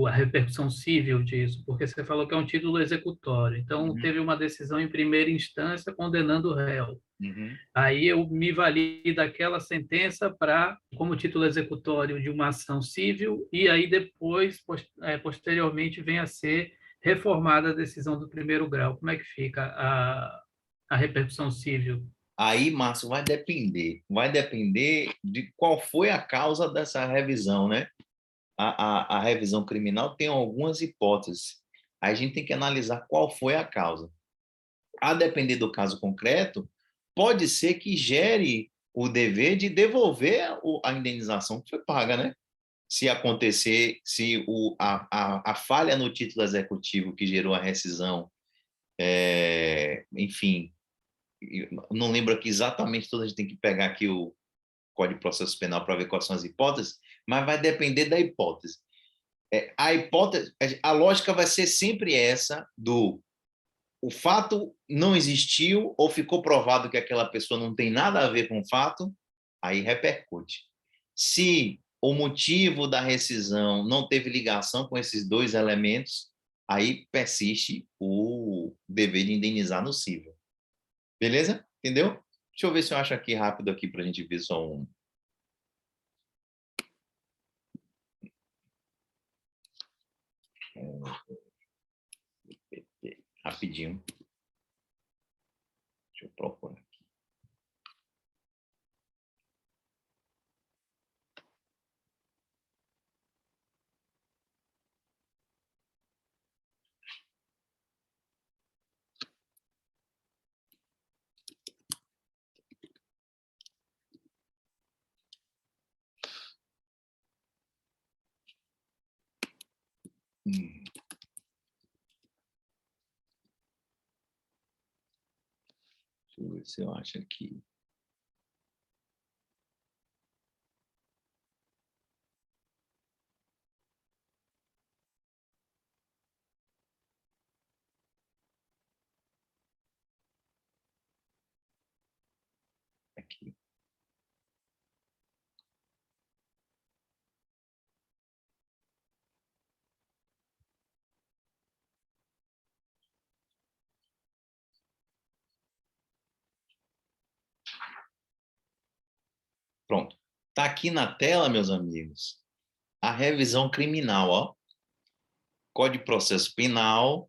A repercussão civil disso, porque você falou que é um título executório. Então, teve uma decisão em primeira instância condenando o réu. Aí eu me vali daquela sentença como título executório de uma ação civil, e aí depois, posteriormente, vem a ser reformada a decisão do primeiro grau. Como é que fica a repercussão civil? Aí, Márcio, vai depender de qual foi a causa dessa revisão, né? A revisão criminal tem algumas hipóteses. Aí a gente tem que analisar qual foi a causa. A depender do caso concreto, pode ser que gere o dever de devolver a indenização que foi paga, né? Se acontecer, se a falha no título executivo que gerou a rescisão, enfim, não lembro aqui exatamente, toda a gente tem que pegar aqui o Código de Processo Penal para ver quais são as hipóteses, mas vai depender da hipótese. A lógica vai ser sempre essa o fato não existiu ou ficou provado que aquela pessoa não tem nada a ver com o fato, aí repercute. Se o motivo da rescisão não teve ligação com esses dois elementos, aí persiste o dever de indenizar nocível. Beleza? Entendeu? Deixa eu ver se eu acho aqui rápido aqui para a gente ver só um. Rapidinho. Deixa eu procurar. Deixa eu ver se eu acho aqui. Aqui. Pronto. Está aqui na tela, meus amigos, a revisão criminal, ó. Código de Processo Penal,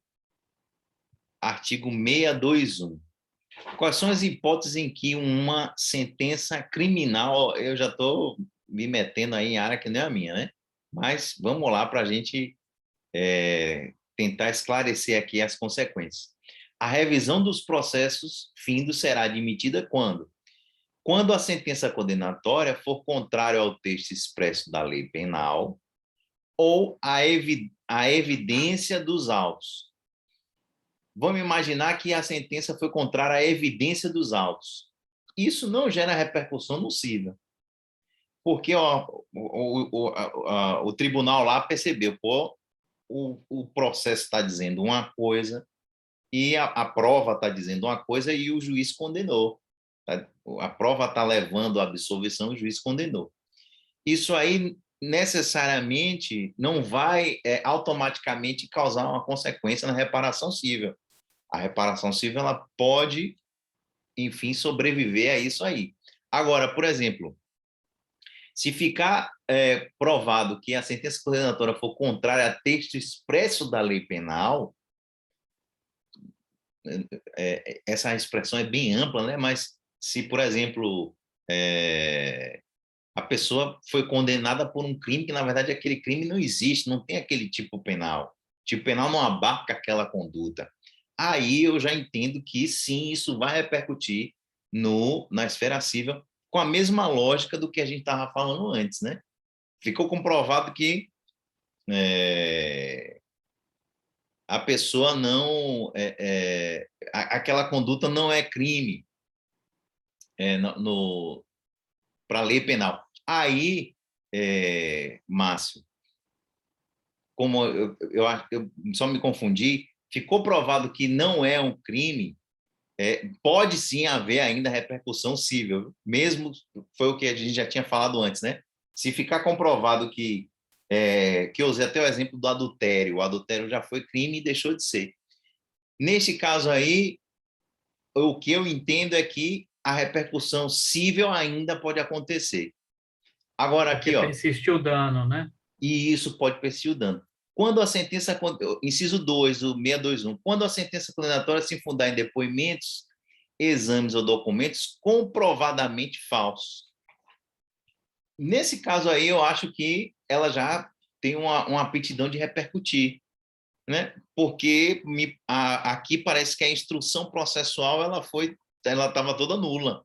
artigo 621. Quais são as hipóteses em que uma sentença criminal, eu já estou me metendo aí em área que não é a minha, né? Mas vamos lá para a gente tentar esclarecer aqui as consequências. A revisão dos processos findos será admitida quando? Quando a sentença condenatória for contrária ao texto expresso da lei penal ou a evidência dos autos. Vamos imaginar que a sentença foi contrária à evidência dos autos. Isso não gera repercussão nociva, porque o tribunal lá percebeu, pô, o processo está dizendo uma coisa e a prova está dizendo uma coisa e o juiz condenou. A prova está levando à absolvição, o juiz condenou. Isso aí necessariamente não vai automaticamente causar uma consequência na reparação civil. A reparação civil ela pode, enfim, sobreviver a isso aí. Agora, por exemplo, se ficar provado que a sentença condenatória for contrária a texto expresso da lei penal, essa expressão é bem ampla, né? Mas se, por exemplo, a pessoa foi condenada por um crime que, na verdade, aquele crime não existe, não tem aquele tipo penal. O tipo penal não abarca aquela conduta. Aí eu já entendo que, sim, isso vai repercutir na esfera civil com a mesma lógica do que a gente estava falando antes, né? Ficou comprovado que a pessoa não... aquela conduta não é crime para a lei penal. Aí, Márcio, como eu só me confundi, ficou provado que não é um crime, pode sim haver ainda repercussão civil, mesmo, foi o que a gente já tinha falado antes, né? Se ficar comprovado que eu usei até o exemplo do adultério, o adultério já foi crime e deixou de ser. Nesse caso aí, o que eu entendo é que a repercussão civil ainda pode acontecer. Agora aqui, ó. Persistiu o dano, né? E isso pode persistir o dano. Quando a sentença, inciso 2, o 621, quando a sentença condenatória se fundar em depoimentos, exames ou documentos comprovadamente falsos. Nesse caso aí, eu acho que ela já tem uma aptidão de repercutir, né? Porque aqui parece que a instrução processual ela estava toda nula.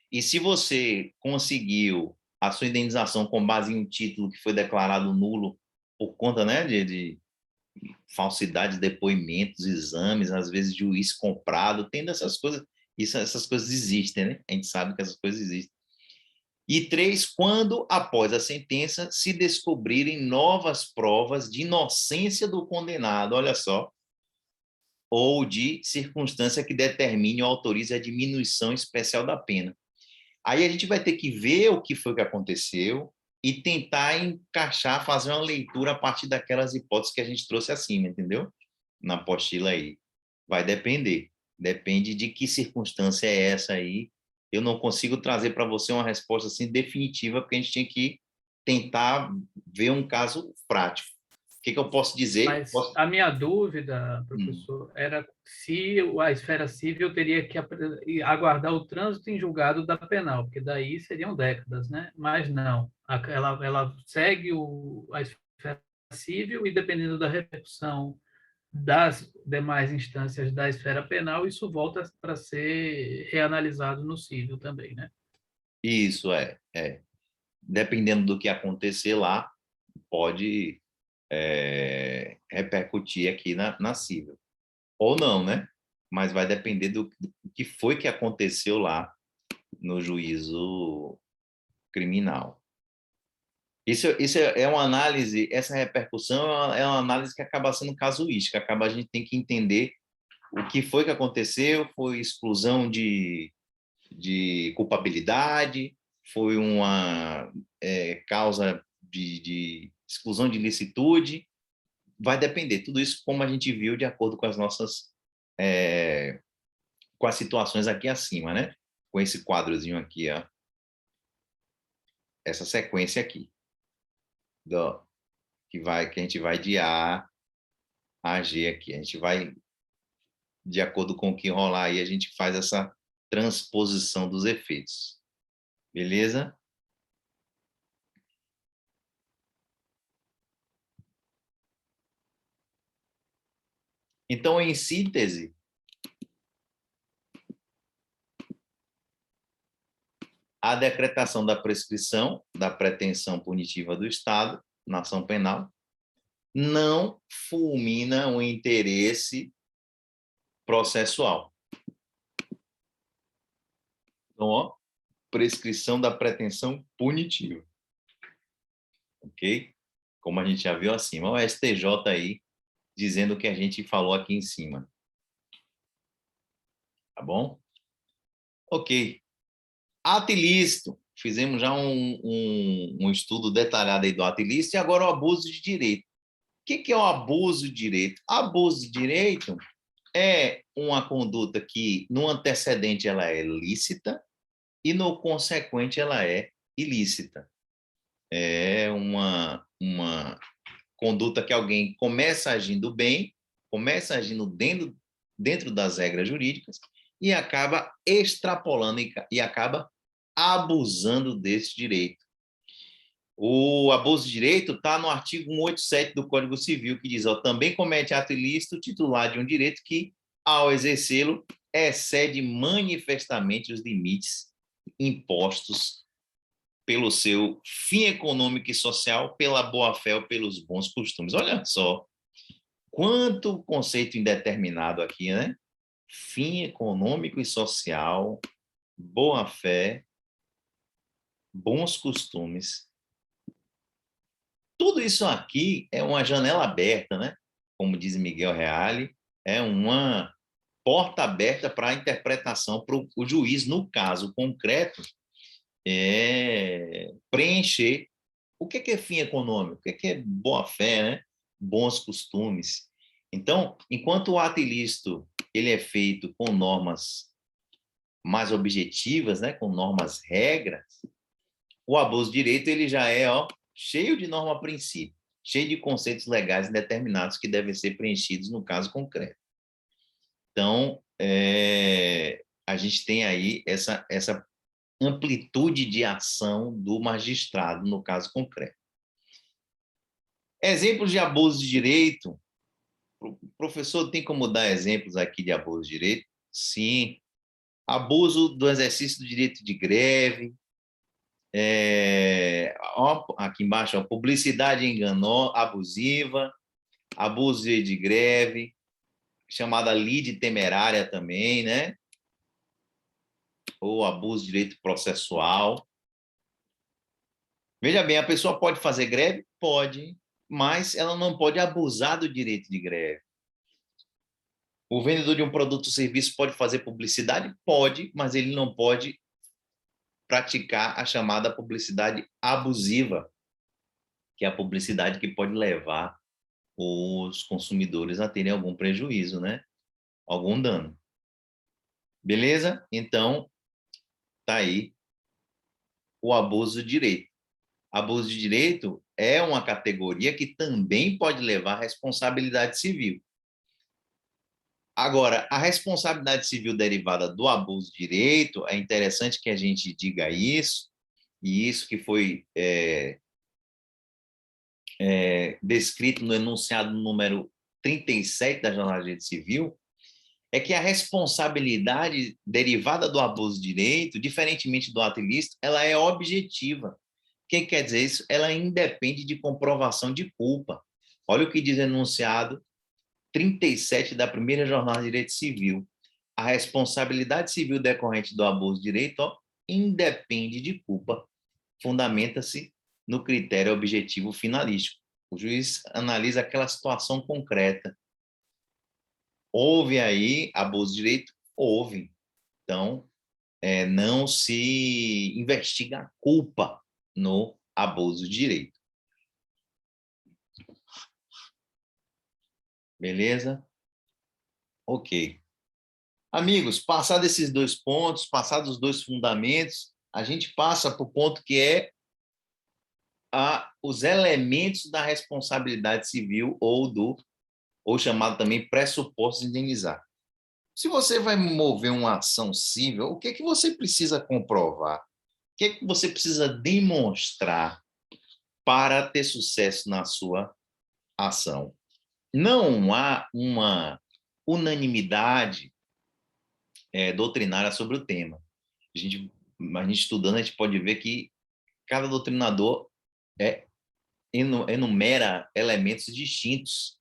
E se você conseguiu a sua indenização com base em um título que foi declarado nulo por conta, né, de falsidade de depoimentos, exames, às vezes juiz comprado, tem dessas coisas, essas coisas existem, né? A gente sabe que essas coisas existem. E 3, quando, após a sentença, se descobrirem novas provas de inocência do condenado, olha só, ou de circunstância que determine ou autorize a diminuição especial da pena. Aí a gente vai ter que ver o que foi que aconteceu e tentar encaixar, fazer uma leitura a partir daquelas hipóteses que a gente trouxe acima, entendeu? Na apostila aí. Vai depender. Depende de que circunstância é essa aí. Eu não consigo trazer para você uma resposta assim definitiva, porque a gente tem que tentar ver um caso prático. O que eu posso dizer? Mas a minha dúvida, Hum. professor, era se a esfera civil teria que aguardar o trânsito em julgado da penal, porque daí seriam décadas, né? Mas não. Ela segue a esfera civil e, dependendo da repercussão das demais instâncias da esfera penal, isso volta para ser reanalisado no civil também, né? Isso é. Dependendo do que acontecer lá, pode repercutir aqui na civil. Ou não, né? Mas vai depender do que foi que aconteceu lá no juízo criminal. Isso é uma análise, essa repercussão é uma análise que acaba sendo casuística, a gente tem que entender o que foi que aconteceu, foi exclusão de culpabilidade, foi uma causa de exclusão de ilicitude, vai depender, tudo isso como a gente viu de acordo com as nossas, com as situações aqui acima, né? Com esse quadrozinho aqui, ó, essa sequência aqui, que a gente vai de A a G aqui, a gente vai, de acordo com o que rolar aí, a gente faz essa transposição dos efeitos, beleza? Então, em síntese, a decretação da prescrição da pretensão punitiva do Estado na ação penal não fulmina o interesse processual. Então, ó, prescrição da pretensão punitiva. Ok? Como a gente já viu acima. O STJ aí dizendo o que a gente falou aqui em cima. Tá bom? Ok. Ato ilícito. Fizemos já um estudo detalhado aí do ato ilícito e agora o abuso de direito. O que é o abuso de direito? Abuso de direito é uma conduta que no antecedente ela é lícita e no consequente ela é ilícita. É uma conduta que alguém começa agindo bem, começa agindo dentro das regras jurídicas e acaba extrapolando e acaba abusando desse direito. O abuso de direito está no artigo 187 do Código Civil, que diz, ó, também comete ato ilícito o titular de um direito que, ao exercê-lo, excede manifestamente os limites impostos pelo seu fim econômico e social, pela boa-fé ou pelos bons costumes. Olha só, quanto conceito indeterminado aqui, né? Fim econômico e social, boa-fé, bons costumes. Tudo isso aqui é uma janela aberta, né? Como diz Miguel Reale, é uma porta aberta para a interpretação para o juiz, no caso concreto, preencher o que é fim econômico, o que é boa-fé, né? Bons costumes. Então, enquanto o ato ilícito ele é feito com normas mais objetivas, né? Com normas regras, o abuso de direito ele já é cheio de norma-princípio, cheio de conceitos legais determinados que devem ser preenchidos no caso concreto. Então, a gente tem aí essa amplitude de ação do magistrado no caso concreto. Exemplos de abuso de direito. O professor tem como dar exemplos aqui de abuso de direito? Sim. Abuso do exercício do direito de greve. Aqui embaixo, publicidade enganosa, abusiva, abuso de greve, chamada lide temerária também, né? Ou abuso de direito processual. Veja bem, a pessoa pode fazer greve? Pode, mas ela não pode abusar do direito de greve. O vendedor de um produto ou serviço pode fazer publicidade? Pode, mas ele não pode praticar a chamada publicidade abusiva. que é a publicidade que pode levar os consumidores a terem algum prejuízo, né? Algum dano. Beleza? Então, tá aí o abuso de direito. Abuso de direito é uma categoria que também pode levar à responsabilidade civil. Agora, a responsabilidade civil derivada do abuso de direito, é interessante que a gente diga isso, e isso que foi descrito no enunciado número 37 da Jornada de Direito Civil, é que a responsabilidade derivada do abuso de direito, diferentemente do ato ilícito, ela é objetiva. O que quer dizer isso? Ela independe de comprovação de culpa. Olha o que diz o enunciado 37 da primeira Jornada de Direito Civil. A responsabilidade civil decorrente do abuso de direito independe de culpa. Fundamenta-se no critério objetivo finalístico. O juiz analisa aquela situação concreta. Houve aí abuso de direito? Houve. Então, não se investiga a culpa no abuso de direito. Beleza? Ok. Amigos, passados esses 2 pontos, passados os 2 fundamentos, a gente passa para o ponto que é os elementos da responsabilidade civil ou chamado também pressupostos de indenizar. Se você vai mover uma ação civil, o que é que você precisa comprovar? O que é que você precisa demonstrar para ter sucesso na sua ação? Não há uma unanimidade doutrinária sobre o tema. A gente estudando, a gente pode ver que cada doutrinador enumera elementos distintos.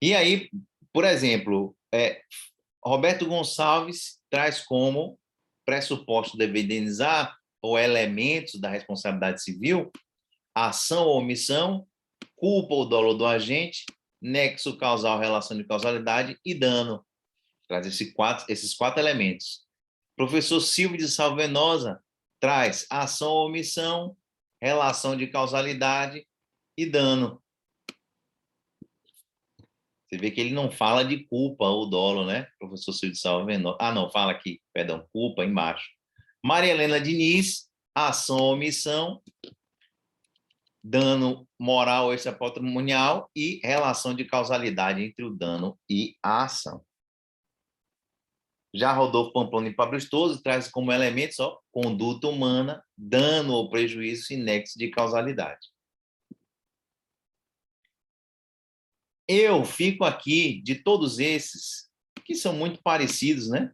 E aí, por exemplo, Roberto Gonçalves traz como pressuposto de dever indenizar ou elementos da responsabilidade civil, ação ou omissão, culpa ou dolo do agente, nexo causal, relação de causalidade e dano. Traz esses 4 elementos. Professor Silvio de Salvenosa traz ação ou omissão, relação de causalidade e dano. Você vê que ele não fala de culpa ou dolo, né? Professor Silvio de Salvenosa. Não, fala aqui, perdão, culpa embaixo. Maria Helena Diniz, ação ou omissão, dano moral ou extrapatrimonial e relação de causalidade entre o dano e a ação. Já Rodolfo Pamplona e Pablo Stoso traz como elementos conduta humana, dano ou prejuízo e nexo de causalidade. Eu fico aqui, de todos esses, que são muito parecidos, né?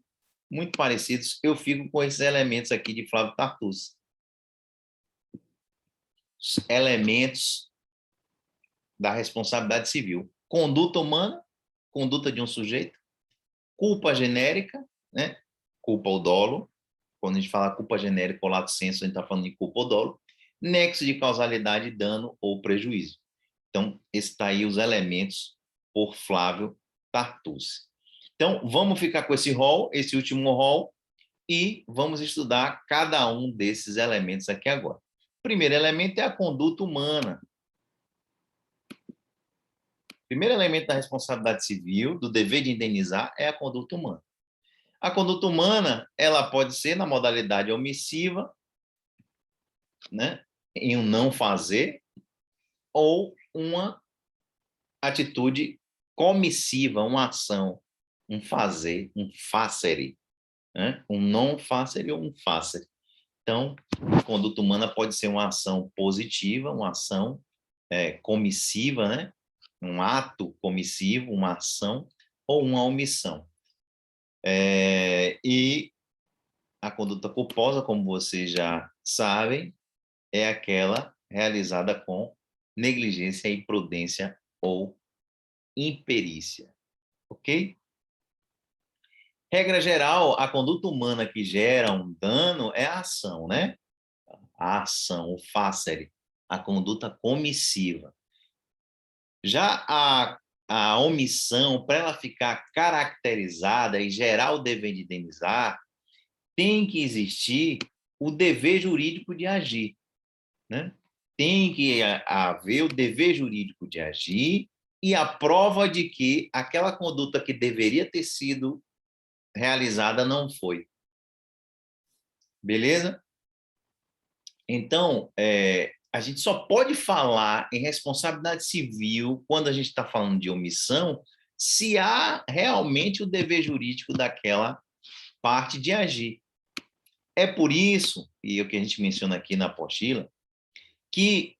Muito parecidos, eu fico com esses elementos aqui de Flávio Tartucci. Elementos da responsabilidade civil. Conduta humana, conduta de um sujeito. Culpa genérica, né? Culpa ou dolo. Quando a gente fala culpa genérica ou lato sensu, a gente está falando de culpa ou dolo. Nexo de causalidade, dano ou prejuízo. Então, está aí os elementos por Flávio Tartucci. Então, vamos ficar com esse rol, esse último rol, e vamos estudar cada um desses elementos aqui agora. O primeiro elemento é a conduta humana. O primeiro elemento da responsabilidade civil, do dever de indenizar, é a conduta humana. A conduta humana, ela pode ser na modalidade omissiva, né, em um não fazer, ou uma atitude comissiva, uma ação, um fazer, um facere, né? Um não facere ou um facere. Então, a conduta humana pode ser uma ação positiva, uma ação comissiva, né? Um ato comissivo, uma ação, ou uma omissão. E a conduta culposa, como vocês já sabem, é aquela realizada com negligência, imprudência ou imperícia. Ok? Regra geral, a conduta humana que gera um dano é a ação, né? A ação, o facere, a conduta comissiva. Já a omissão, para ela ficar caracterizada e gerar o dever de indenizar, tem que existir o dever jurídico de agir, né? tem que haver o dever jurídico de agir e a prova de que aquela conduta que deveria ter sido realizada não foi. Beleza? Então, a gente só pode falar em responsabilidade civil quando a gente está falando de omissão se há realmente o dever jurídico daquela parte de agir. É por isso, e é o que a gente menciona aqui na apostila, que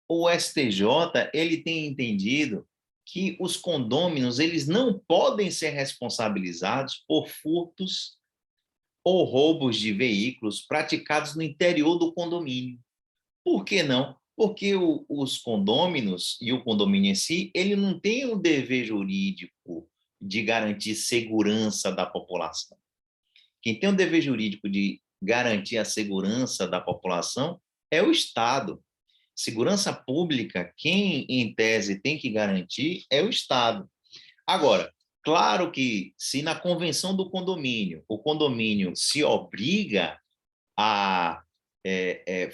o STJ ele tem entendido que os condôminos eles não podem ser responsabilizados por furtos ou roubos de veículos praticados no interior do condomínio. Por que não? Porque os condôminos e o condomínio em si, ele não tem o dever jurídico de garantir segurança da população. Quem tem o dever jurídico de garantir a segurança da população é o Estado. Segurança pública, quem em tese tem que garantir é o Estado. Agora, claro que se na convenção do condomínio, o condomínio se obriga a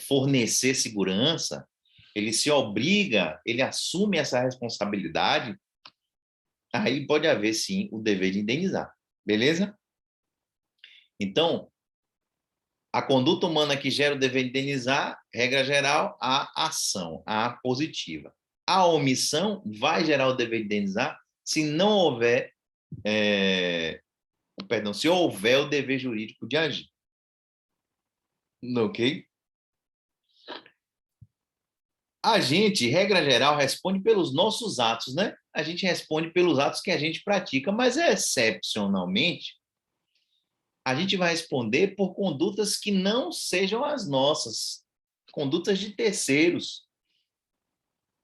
fornecer segurança, ele se obriga, ele assume essa responsabilidade, aí pode haver sim o dever de indenizar, beleza? Então, a conduta humana que gera o dever de indenizar, regra geral, a ação, a positiva. A omissão vai gerar o dever de indenizar se não houver, se houver o dever jurídico de agir. Ok? A gente, regra geral, responde pelos nossos atos, né? A gente responde pelos atos que a gente pratica, mas excepcionalmente, a gente vai responder por condutas que não sejam as nossas, condutas de terceiros.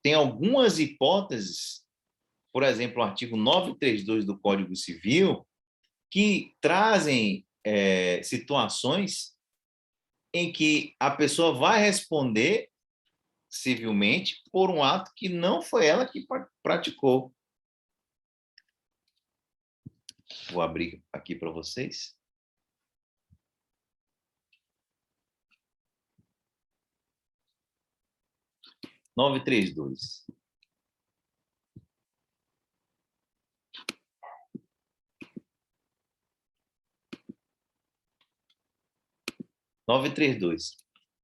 Tem algumas hipóteses, por exemplo, o artigo 932 do Código Civil, que trazem situações em que a pessoa vai responder civilmente por um ato que não foi ela que praticou. Vou abrir aqui para vocês. Nove três dois.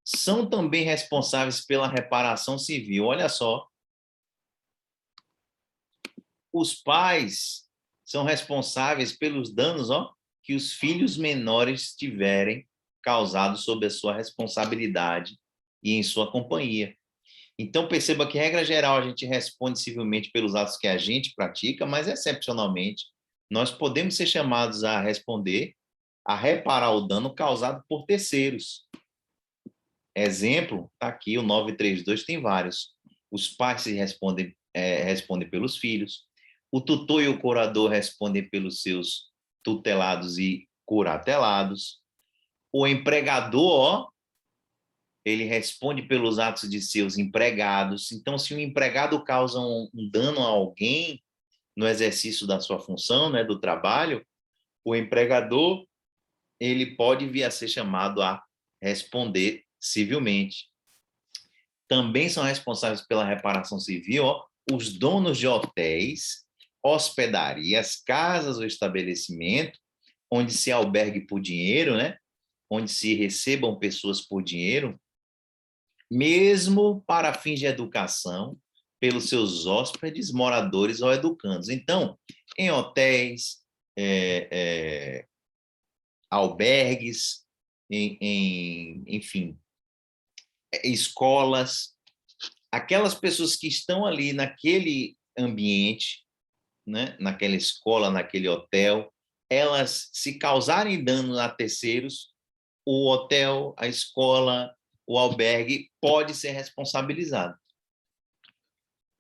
São também responsáveis pela reparação civil. Olha só. Os pais são responsáveis pelos danos que os filhos menores tiverem causado sob a sua responsabilidade e em sua companhia. Então, perceba que, regra geral, a gente responde civilmente pelos atos que a gente pratica, mas, excepcionalmente, nós podemos ser chamados a responder, a reparar o dano causado por terceiros. Exemplo, está aqui, o 932 tem vários. Os pais se respondem pelos filhos, o tutor e o curador respondem pelos seus tutelados e curatelados, o empregador, ele responde pelos atos de seus empregados. Então, se um empregado causa um dano a alguém no exercício da sua função, né, do trabalho, o empregador, ele pode vir a ser chamado a responder civilmente. Também são responsáveis pela reparação civil os donos de hotéis, hospedarias, casas ou estabelecimento onde se albergue por dinheiro, né? Onde se recebam pessoas por dinheiro, mesmo para fins de educação, pelos seus hóspedes, moradores ou educandos. Então, em hotéis, albergues, enfim, escolas, aquelas pessoas que estão ali naquele ambiente, né, naquela escola, naquele hotel, elas, se causarem dano a terceiros, o hotel, a escola, o albergue pode ser responsabilizado.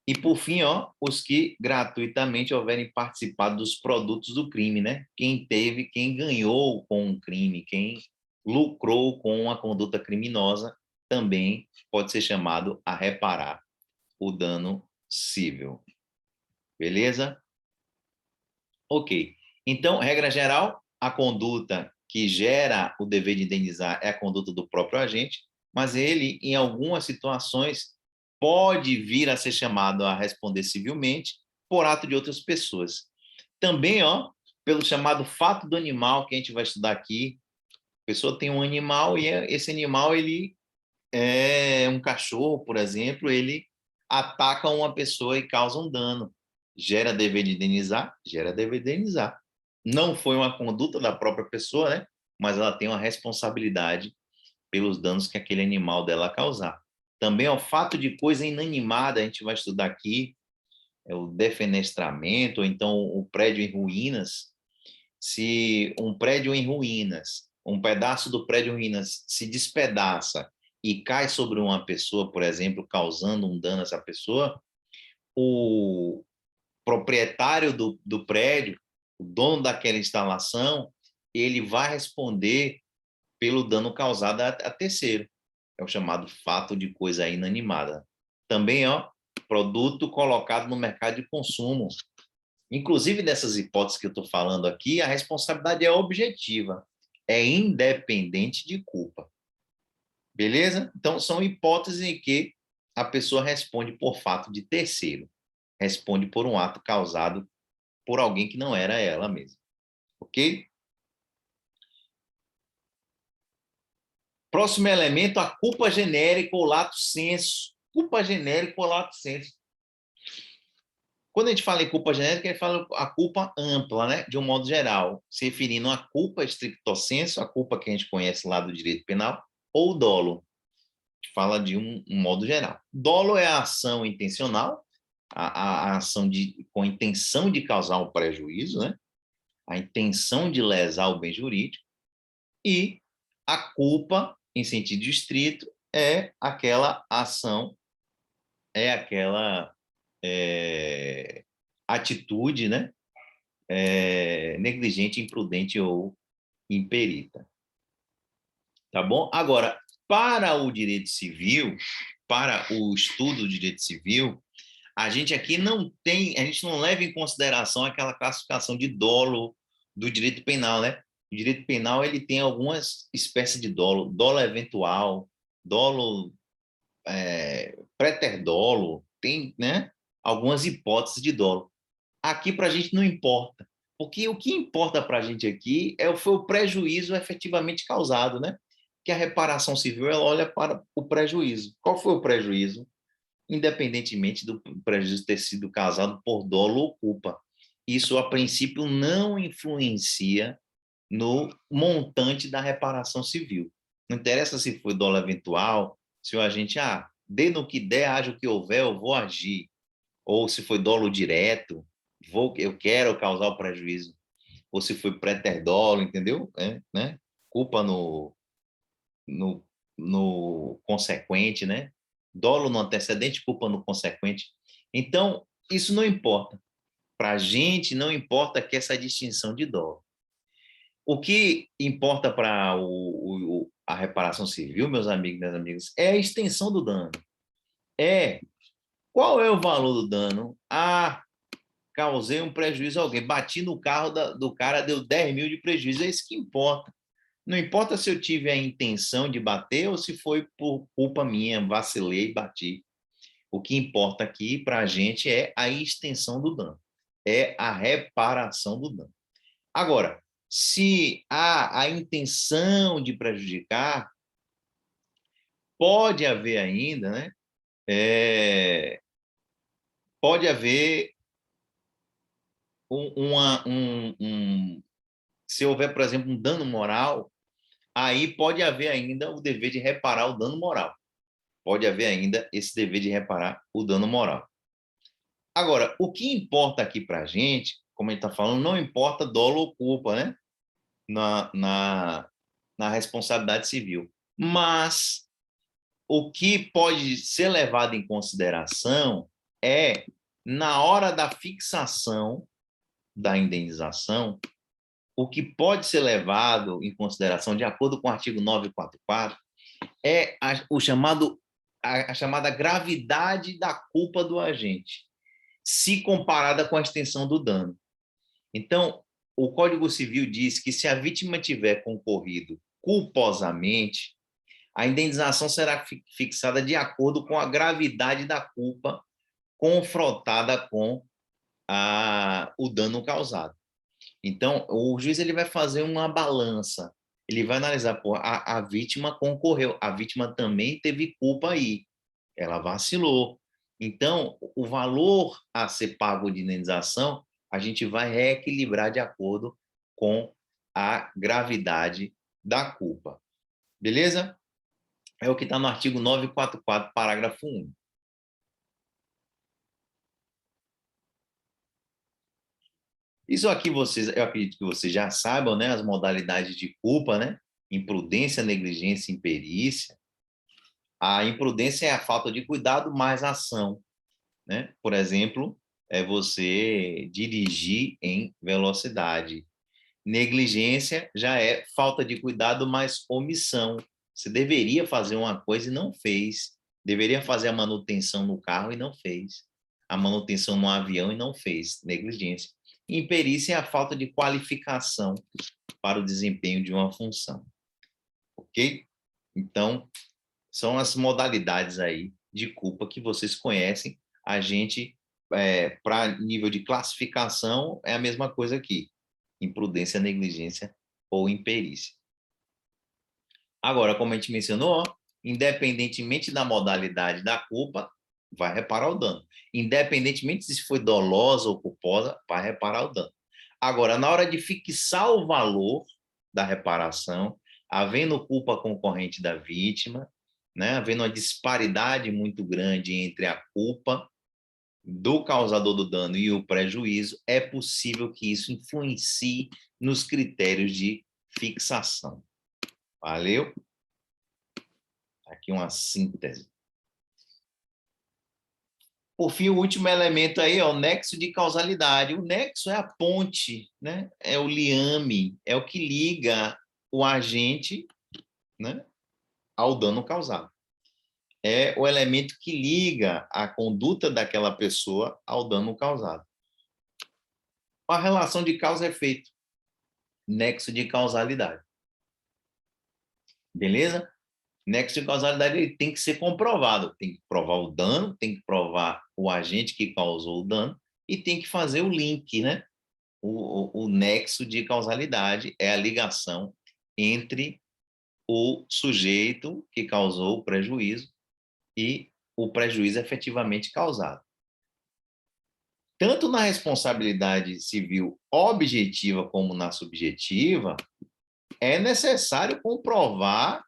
E, por fim, os que gratuitamente houverem participado dos produtos do crime, né? Quem ganhou com o crime, quem lucrou com a conduta criminosa, também pode ser chamado a reparar o dano civil. Beleza? Ok. Então, regra geral, a conduta que gera o dever de indenizar é a conduta do próprio agente. mas ele, em algumas situações, pode vir a ser chamado a responder civilmente por ato de outras pessoas. Também, pelo chamado fato do animal, que a gente vai estudar aqui. A pessoa tem um animal e esse animal, ele é um cachorro, por exemplo, ele ataca uma pessoa e causa um dano. Gera dever de indenizar? Gera dever de indenizar. Não foi uma conduta da própria pessoa, né? Mas ela tem uma responsabilidade pelos danos que aquele animal dela causar. Também é o fato de coisa inanimada, a gente vai estudar aqui, é o defenestramento, ou então o prédio em ruínas. Se um prédio em ruínas, um pedaço do prédio em ruínas se despedaça e cai sobre uma pessoa, por exemplo, causando um dano a essa pessoa, o proprietário do prédio, o dono daquela instalação, ele vai responder pelo dano causado a terceiro. É o chamado fato de coisa inanimada. Também, produto colocado no mercado de consumo. Inclusive, dessas hipóteses que eu estou falando aqui, a responsabilidade é objetiva, é independente de culpa. Beleza? Então, são hipóteses em que a pessoa responde por fato de terceiro, responde por um ato causado por alguém que não era ela mesma. Ok? Próximo elemento, a culpa genérica ou lato sensu. Culpa genérica ou lato sensu. Quando a gente fala em culpa genérica, a gente fala a culpa ampla, né? De um modo geral, se referindo à culpa stricto sensu, a culpa que a gente conhece lá do direito penal, ou dolo. A gente fala de um modo geral. Dolo é a ação intencional, a ação com a intenção de causar um prejuízo, né? A intenção de lesar o bem jurídico. E a culpa, em sentido estrito, é aquela ação, é aquela atitude, né? Negligente, imprudente ou imperita. Tá bom? Agora, para o direito civil, para o estudo do direito civil, a gente aqui a gente não leva em consideração aquela classificação de dolo do direito penal, né? O direito penal, ele tem algumas espécies de dolo, dolo eventual, dolo preterdolo, tem, né, algumas hipóteses de dolo. Aqui para a gente não importa, porque o que importa para a gente aqui foi o prejuízo efetivamente causado, né? Que a reparação civil, ela olha para o prejuízo. Qual foi o prejuízo? Independentemente do prejuízo ter sido causado por dolo ou culpa. Isso, a princípio, não influencia no montante da reparação civil. Não interessa se foi dolo eventual, se o agente, dê no que der, haja o que houver, eu vou agir. Ou se foi dolo direto, eu quero causar o prejuízo. Ou se foi preterdolo, entendeu? Né? Culpa no consequente, né? Dolo no antecedente, culpa no consequente. Então, isso não importa. Para a gente, não importa que essa distinção de dolo. O que importa para a reparação civil, meus amigos e minhas amigas, é a extensão do dano. Qual é o valor do dano? Causei um prejuízo a alguém, bati no carro do cara, deu 10 mil de prejuízo, é isso que importa. Não importa se eu tive a intenção de bater ou se foi por culpa minha, vacilei e bati. O que importa aqui para a gente é a extensão do dano, é a reparação do dano. Agora, se há a intenção de prejudicar, pode haver ainda, né? Pode haver se houver, por exemplo, um dano moral, aí pode haver ainda o dever de reparar o dano moral. Pode haver ainda esse dever de reparar o dano moral. Agora, o que importa aqui para a gente, como a gente está falando, não importa dolo ou culpa, né? Na responsabilidade civil. Mas o que pode ser levado em consideração é, na hora da fixação da indenização, o que pode ser levado em consideração, de acordo com o artigo 944, é a chamada gravidade da culpa do agente, se comparada com a extensão do dano. Então, o Código Civil diz que se a vítima tiver concorrido culposamente, A indenização será fixada de acordo com a gravidade da culpa confrontada com o dano causado. Então, o juiz ele vai fazer uma balança. Ele vai analisar, pô, a vítima concorreu, a vítima também teve culpa aí, ela vacilou. Então, o valor a ser pago de indenização, a gente vai reequilibrar de acordo com a gravidade da culpa. Beleza? É o que está no artigo 944, parágrafo 1. Isso aqui eu acredito que vocês já saibam, né? As modalidades de culpa, né? Imprudência, negligência, imperícia. A imprudência é a falta de cuidado mais ação, né? Por exemplo, é você dirigir em velocidade. Negligência já é falta de cuidado mais omissão. Você deveria fazer uma coisa e não fez. Deveria fazer a manutenção no carro e não fez. A manutenção no avião e não fez. Negligência. Imperícia é a falta de qualificação para o desempenho de uma função. Ok? Então, são as modalidades aí de culpa que vocês conhecem. A gente, para nível de classificação, é a mesma coisa aqui. Imprudência, negligência ou imperícia. Agora, como a gente mencionou, independentemente da modalidade da culpa, vai reparar o dano. Independentemente se foi dolosa ou culposa, vai reparar o dano. Agora, na hora de fixar o valor da reparação, havendo culpa concorrente da vítima, né, havendo uma disparidade muito grande entre a culpa do causador do dano e o prejuízo, é possível que isso influencie nos critérios de fixação. Valeu? Aqui uma síntese. Por fim, o último elemento aí é o nexo de causalidade. O nexo é a ponte, né? É o liame, é o que liga o agente, né, ao dano causado. É o elemento que liga a conduta daquela pessoa ao dano causado. A relação de causa e efeito. Nexo de causalidade. Beleza? Nexo de causalidade ele tem que ser comprovado. Tem que provar o dano, tem que provar o agente que causou o dano e tem que fazer o link, né? O nexo de causalidade é a ligação entre o sujeito que causou o prejuízo e o prejuízo efetivamente causado. Tanto na responsabilidade civil objetiva como na subjetiva, é necessário comprovar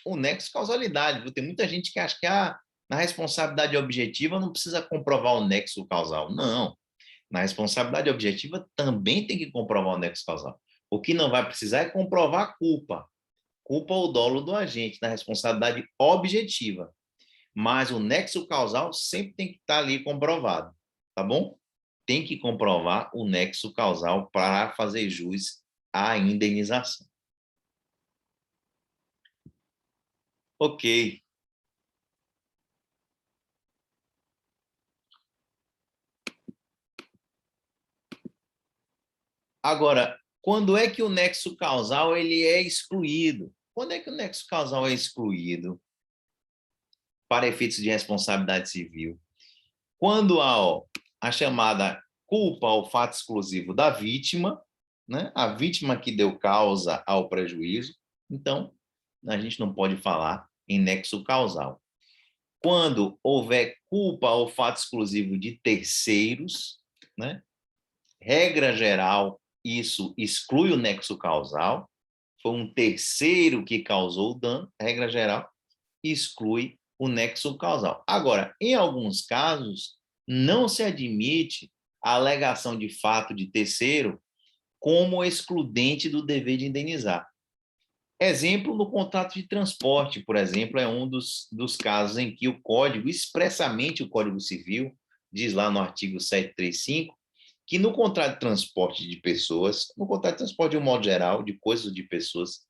o nexo de causalidade. Tem muita gente que acha que na responsabilidade objetiva não precisa comprovar o nexo causal. Não. Na responsabilidade objetiva também tem que comprovar o nexo causal. O que não vai precisar é comprovar a culpa. Culpa ou dolo do agente na responsabilidade objetiva. Mas o nexo causal sempre tem que estar ali comprovado. Tá bom? Tem que comprovar o nexo causal para fazer jus à indenização. Ok. Agora, quando é que o nexo causal ele é excluído? Quando é que o nexo causal é excluído para efeitos de responsabilidade civil? Quando há a chamada culpa ao fato exclusivo da vítima, né? A vítima que deu causa ao prejuízo, então a gente não pode falar em nexo causal. Quando houver culpa ao fato exclusivo de terceiros, né? Regra geral, isso exclui o nexo causal. Foi um terceiro que causou o dano, regra geral, exclui o nexo causal. Agora, em alguns casos, não se admite a alegação de fato de terceiro como excludente do dever de indenizar. Exemplo, no contrato de transporte, por exemplo, é um dos casos em que o Código, expressamente o Código Civil, diz lá no artigo 735, que no contrato de transporte de pessoas, no contrato de transporte de um modo geral, de coisas ou de pessoas,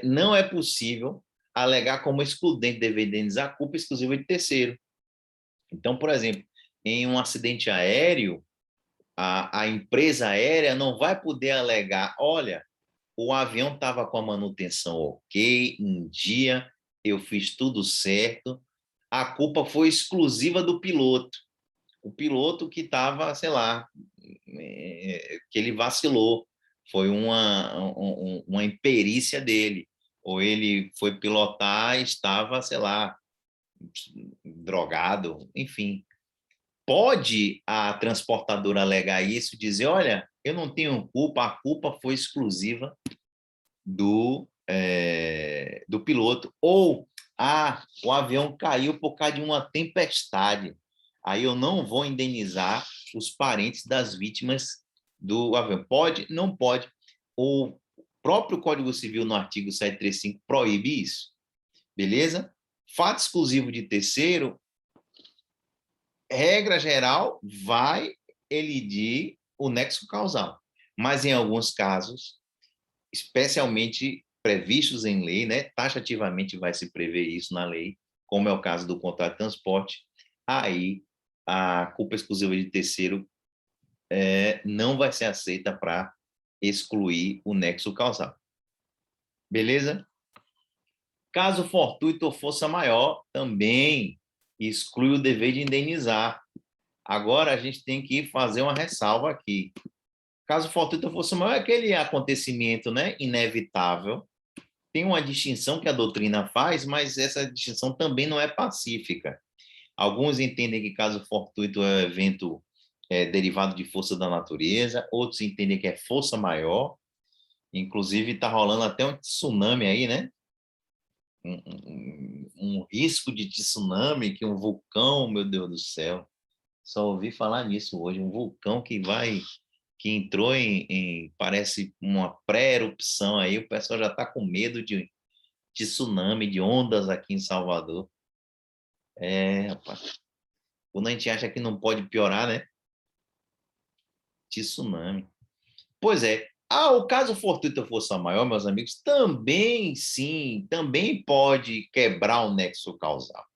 não é possível alegar como excludente dever indenizar a culpa exclusiva de terceiro. Então, por exemplo, em um acidente aéreo, a empresa aérea não vai poder alegar, olha, o avião estava com a manutenção ok, em dia, eu fiz tudo certo, a culpa foi exclusiva do piloto. O piloto que estava, sei lá, que ele vacilou, foi uma imperícia dele, ou ele foi pilotar e estava, sei lá, drogado, enfim. Pode a transportadora alegar isso, dizer, olha, eu não tenho culpa, a culpa foi exclusiva do piloto, ou o avião caiu por causa de uma tempestade, aí eu não vou indenizar os parentes das vítimas do avião. Pode? Não pode. O próprio Código Civil, no artigo 735, proíbe isso, beleza? Fato exclusivo de terceiro, regra geral, vai elidir o nexo causal, mas em alguns casos, especialmente previstos em lei, né, taxativamente vai se prever isso na lei, como é o caso do contrato de transporte, aí a culpa exclusiva de terceiro não vai ser aceita para excluir o nexo causal. Beleza? Caso fortuito ou força maior, também exclui o dever de indenizar. Agora, a gente tem que fazer uma ressalva aqui. Caso fortuito ou força maior é aquele acontecimento, né, inevitável. Tem uma distinção que a doutrina faz, mas essa distinção também não é pacífica. Alguns entendem que caso fortuito é um evento derivado de força da natureza, outros entendem que é força maior. Inclusive, está rolando até um tsunami aí, né? Um risco de tsunami, que um vulcão, meu Deus do céu. Só ouvi falar nisso hoje, um vulcão que entrou parece uma pré-erupção aí, o pessoal já está com medo de tsunami, de ondas aqui em Salvador. Rapaz, quando a gente acha que não pode piorar, né? Tsunami. Pois é. O caso fortuito ou força maior, meus amigos, também, sim, também pode quebrar o nexo causal.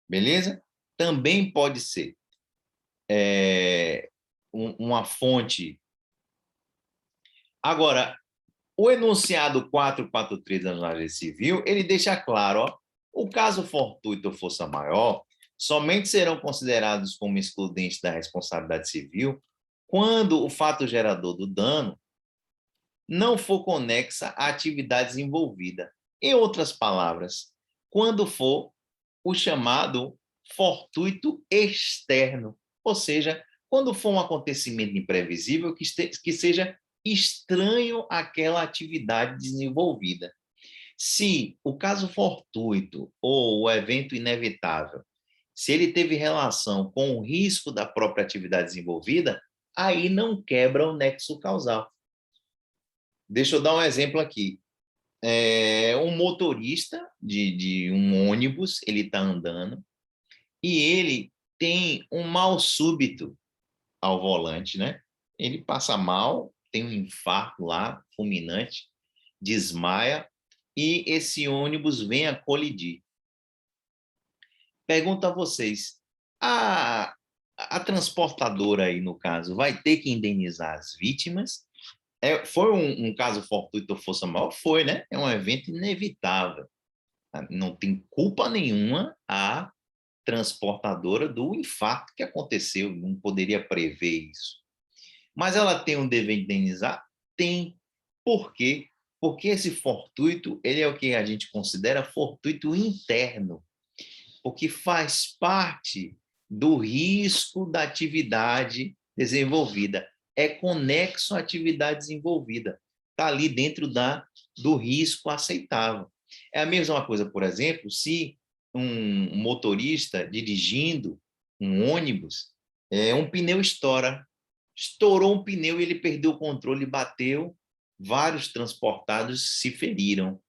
Beleza? Também pode ser uma fonte. Agora, o enunciado 443 da Jornada Civil, ele deixa claro, ó, o caso fortuito ou força maior somente serão considerados como excludentes da responsabilidade civil quando o fato gerador do dano não for conexa à atividade desenvolvida. Em outras palavras, quando for o chamado fortuito externo, ou seja, quando for um acontecimento imprevisível que seja estranho àquela atividade desenvolvida. Se o caso fortuito ou o evento inevitável, se ele teve relação com o risco da própria atividade desenvolvida, aí não quebra o nexo causal. Deixa eu dar um exemplo aqui. Um motorista de um ônibus, ele está andando, e ele tem um mal súbito ao volante, né? Ele passa mal, tem um infarto lá, fulminante, desmaia, e esse ônibus vem a colidir. Pergunto a vocês, a transportadora aí, no caso, vai ter que indenizar as vítimas? Foi um caso fortuito ou força maior? Foi, né? É um evento inevitável. Não tem culpa nenhuma a transportadora do infarto que aconteceu, não poderia prever isso. Mas ela tem um dever de indenizar? Tem. Por quê? Porque esse fortuito, ele é o que a gente considera fortuito interno, porque faz parte do risco da atividade desenvolvida. É conexo à atividade desenvolvida. Está ali dentro do risco aceitável. É a mesma coisa, por exemplo, se um motorista dirigindo um ônibus, um pneu estourou um pneu e ele perdeu o controle, bateu, vários transportados se feriram.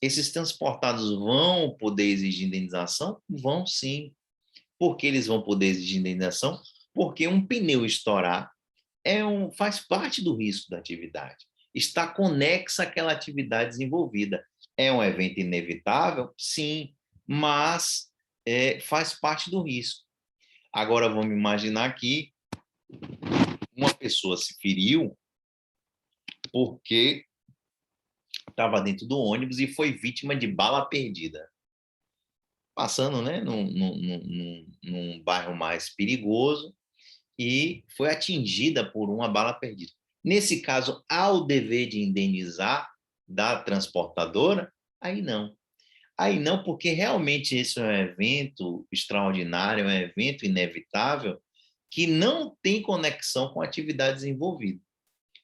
Esses transportados vão poder exigir indenização? Vão sim. Por que eles vão poder exigir indenização? Porque um pneu estourar faz parte do risco da atividade. Está conexa àquela atividade desenvolvida. É um evento inevitável? Sim, mas faz parte do risco. Agora, vamos imaginar que uma pessoa se feriu porque estava dentro do ônibus e foi vítima de bala perdida. Passando, né, num bairro mais perigoso e foi atingida por uma bala perdida. Nesse caso, há o dever de indenizar da transportadora? Aí não. Aí não, porque realmente esse é um evento extraordinário, é um evento inevitável que não tem conexão com atividades envolvidas.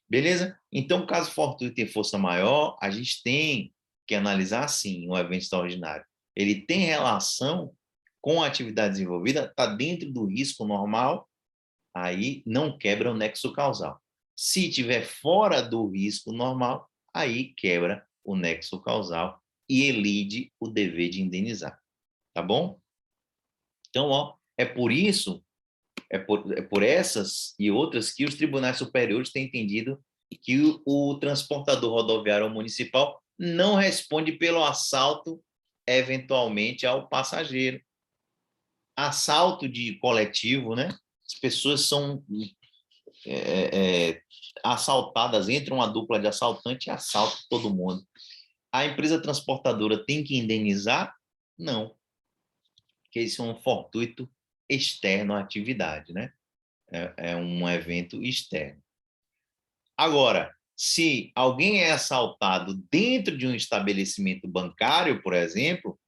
Beleza? Então, caso fortuito tem força maior, a gente tem que analisar, sim, um evento extraordinário. Ele tem relação com a atividade desenvolvida, está dentro do risco normal, aí não quebra o nexo causal. Se estiver fora do risco normal, aí quebra o nexo causal e elide o dever de indenizar. Tá bom? Então, ó, é por essas e outras que os tribunais superiores têm entendido que o transportador rodoviário municipal não responde pelo assalto, eventualmente, ao passageiro. Assalto de coletivo, né? As pessoas são assaltadas, entra uma dupla de assaltante e assalta todo mundo. A empresa transportadora tem que indenizar? Não, porque isso é um fortuito externo à atividade, né? É um evento externo. Agora, se alguém é assaltado dentro de um estabelecimento bancário, por exemplo,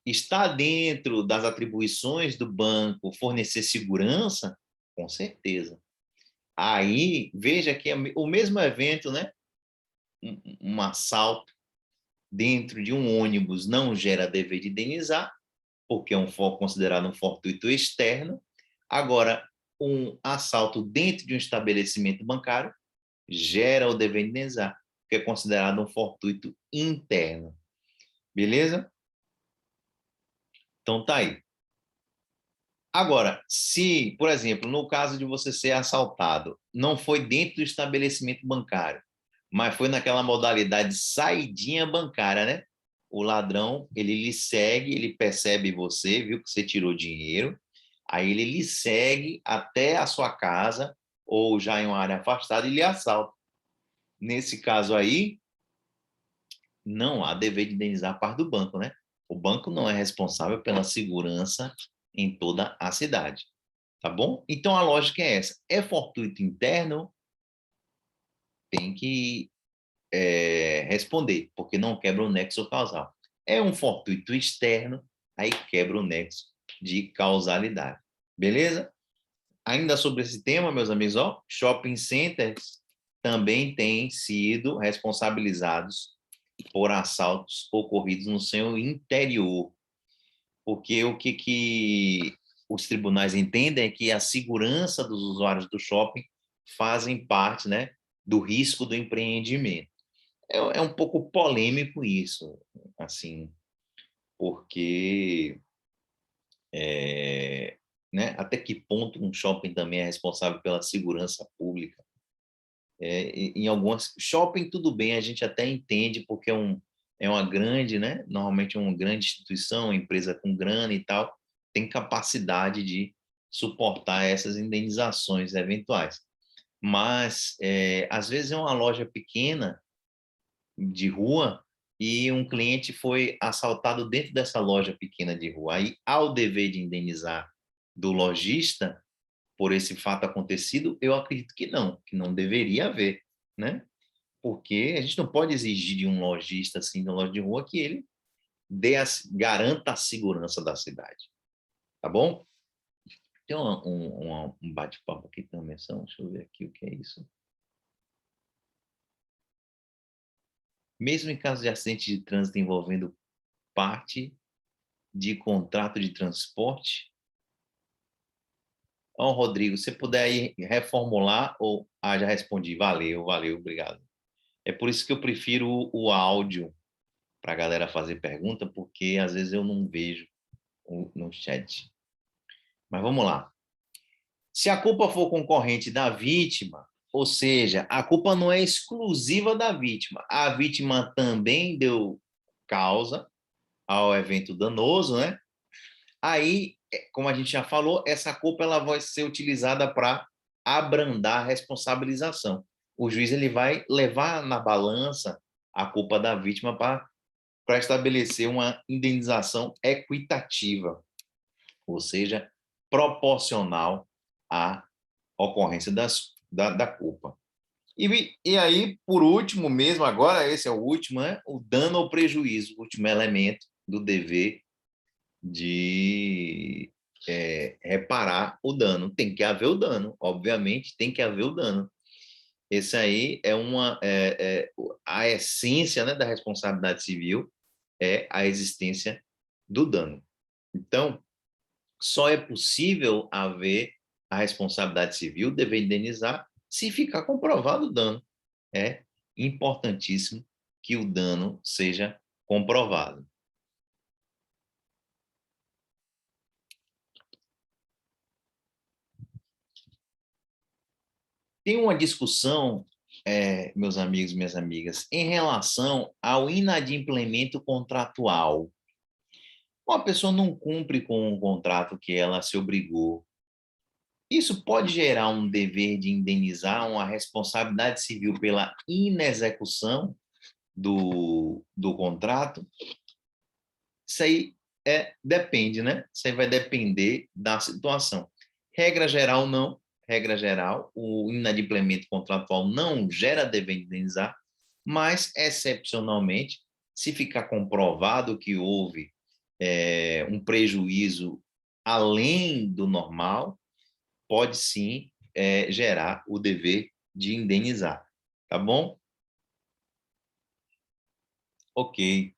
está dentro das atribuições do banco fornecer segurança? Com certeza. Aí, veja que é o mesmo evento, né? Um assalto dentro de um ônibus não gera dever de indenizar, porque é considerado um fortuito externo. Agora, um assalto dentro de um estabelecimento bancário gera o dever de indenizar, que é considerado um fortuito interno. Beleza? Então, tá aí. Agora, se, por exemplo, no caso de você ser assaltado, não foi dentro do estabelecimento bancário, mas foi naquela modalidade saidinha bancária, né? O ladrão, ele lhe segue, ele percebe você, viu que você tirou dinheiro, aí ele lhe segue até a sua casa ou já em uma área afastada e lhe assalta. Nesse caso aí, não há dever de indenizar a parte do banco, né? O banco não é responsável pela segurança em toda a cidade, tá bom? Então a lógica é essa. É fortuito interno, tem que responder, porque não quebra o nexo causal. É um fortuito externo, aí quebra o nexo de causalidade. Beleza? Ainda sobre esse tema, meus amigos, ó, shopping centers também têm sido responsabilizados por assaltos ocorridos no seu interior. Porque o que os tribunais entendem é que a segurança dos usuários do shopping fazem parte, né, do risco do empreendimento. É um pouco polêmico isso, assim, porque né, até que ponto um shopping também é responsável pela segurança pública? Em algumas shopping tudo bem, a gente até entende porque é uma grande, né? Normalmente uma grande instituição, empresa com grana e tal, tem capacidade de suportar essas indenizações eventuais. Mas às vezes é uma loja pequena de rua e um cliente foi assaltado dentro dessa loja pequena de rua. Aí há o dever de indenizar do lojista por esse fato acontecido? Eu acredito que não deveria haver, né? Porque a gente não pode exigir de um lojista, assim, de uma loja de rua, que ele garanta a segurança da cidade, tá bom? Tem um bate-papo aqui também, deixa eu ver aqui o que é isso. Mesmo em caso de acidente de trânsito envolvendo parte de contrato de transporte. Ó, Rodrigo, se puder aí reformular ou... Ah, já respondi. Valeu, valeu, obrigado. É por isso que eu prefiro o áudio para a galera fazer pergunta, porque às vezes eu não vejo no chat. Mas vamos lá. Se a culpa for concorrente da vítima, ou seja, a culpa não é exclusiva da vítima, a vítima também deu causa ao evento danoso, né? Aí, como a gente já falou, essa culpa ela vai ser utilizada para abrandar a responsabilização. O juiz ele vai levar na balança a culpa da vítima para estabelecer uma indenização equitativa, ou seja, proporcional à ocorrência da culpa. E aí, por último mesmo, agora esse é o último, né? O dano ou prejuízo, o último elemento do dever de reparar o dano. Tem que haver o dano, obviamente, tem que haver o dano. Esse aí é a essência, né, da responsabilidade civil, é a existência do dano. Então, só é possível haver a responsabilidade civil, dever indenizar, se ficar comprovado o dano. É importantíssimo que o dano seja comprovado. Tem uma discussão, meus amigos e minhas amigas, em relação ao inadimplemento contratual. Uma pessoa não cumpre com um contrato que ela se obrigou. Isso pode gerar um dever de indenizar, uma responsabilidade civil pela inexecução do contrato? Isso aí depende, né? Isso aí vai depender da situação. Regra geral, não. Regra geral, o inadimplemento contratual não gera dever de indenizar, mas, excepcionalmente, se ficar comprovado que houve um prejuízo além do normal, pode sim gerar o dever de indenizar. Tá bom? Ok.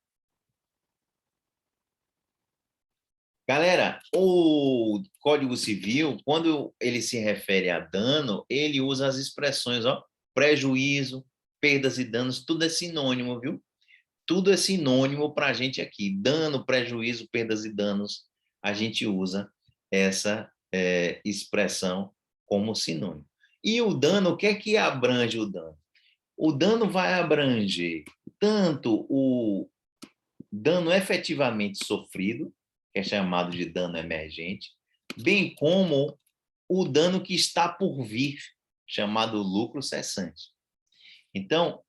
Galera, o Código Civil, quando ele se refere a dano, ele usa as expressões, ó, prejuízo, perdas e danos, tudo é sinônimo, viu? Tudo é sinônimo para a gente aqui. Dano, prejuízo, perdas e danos, a gente usa essa expressão como sinônimo. E o dano, o que é que abrange o dano? O dano vai abranger tanto o dano efetivamente sofrido, que é chamado de dano emergente, bem como o dano que está por vir, chamado lucro cessante. Então,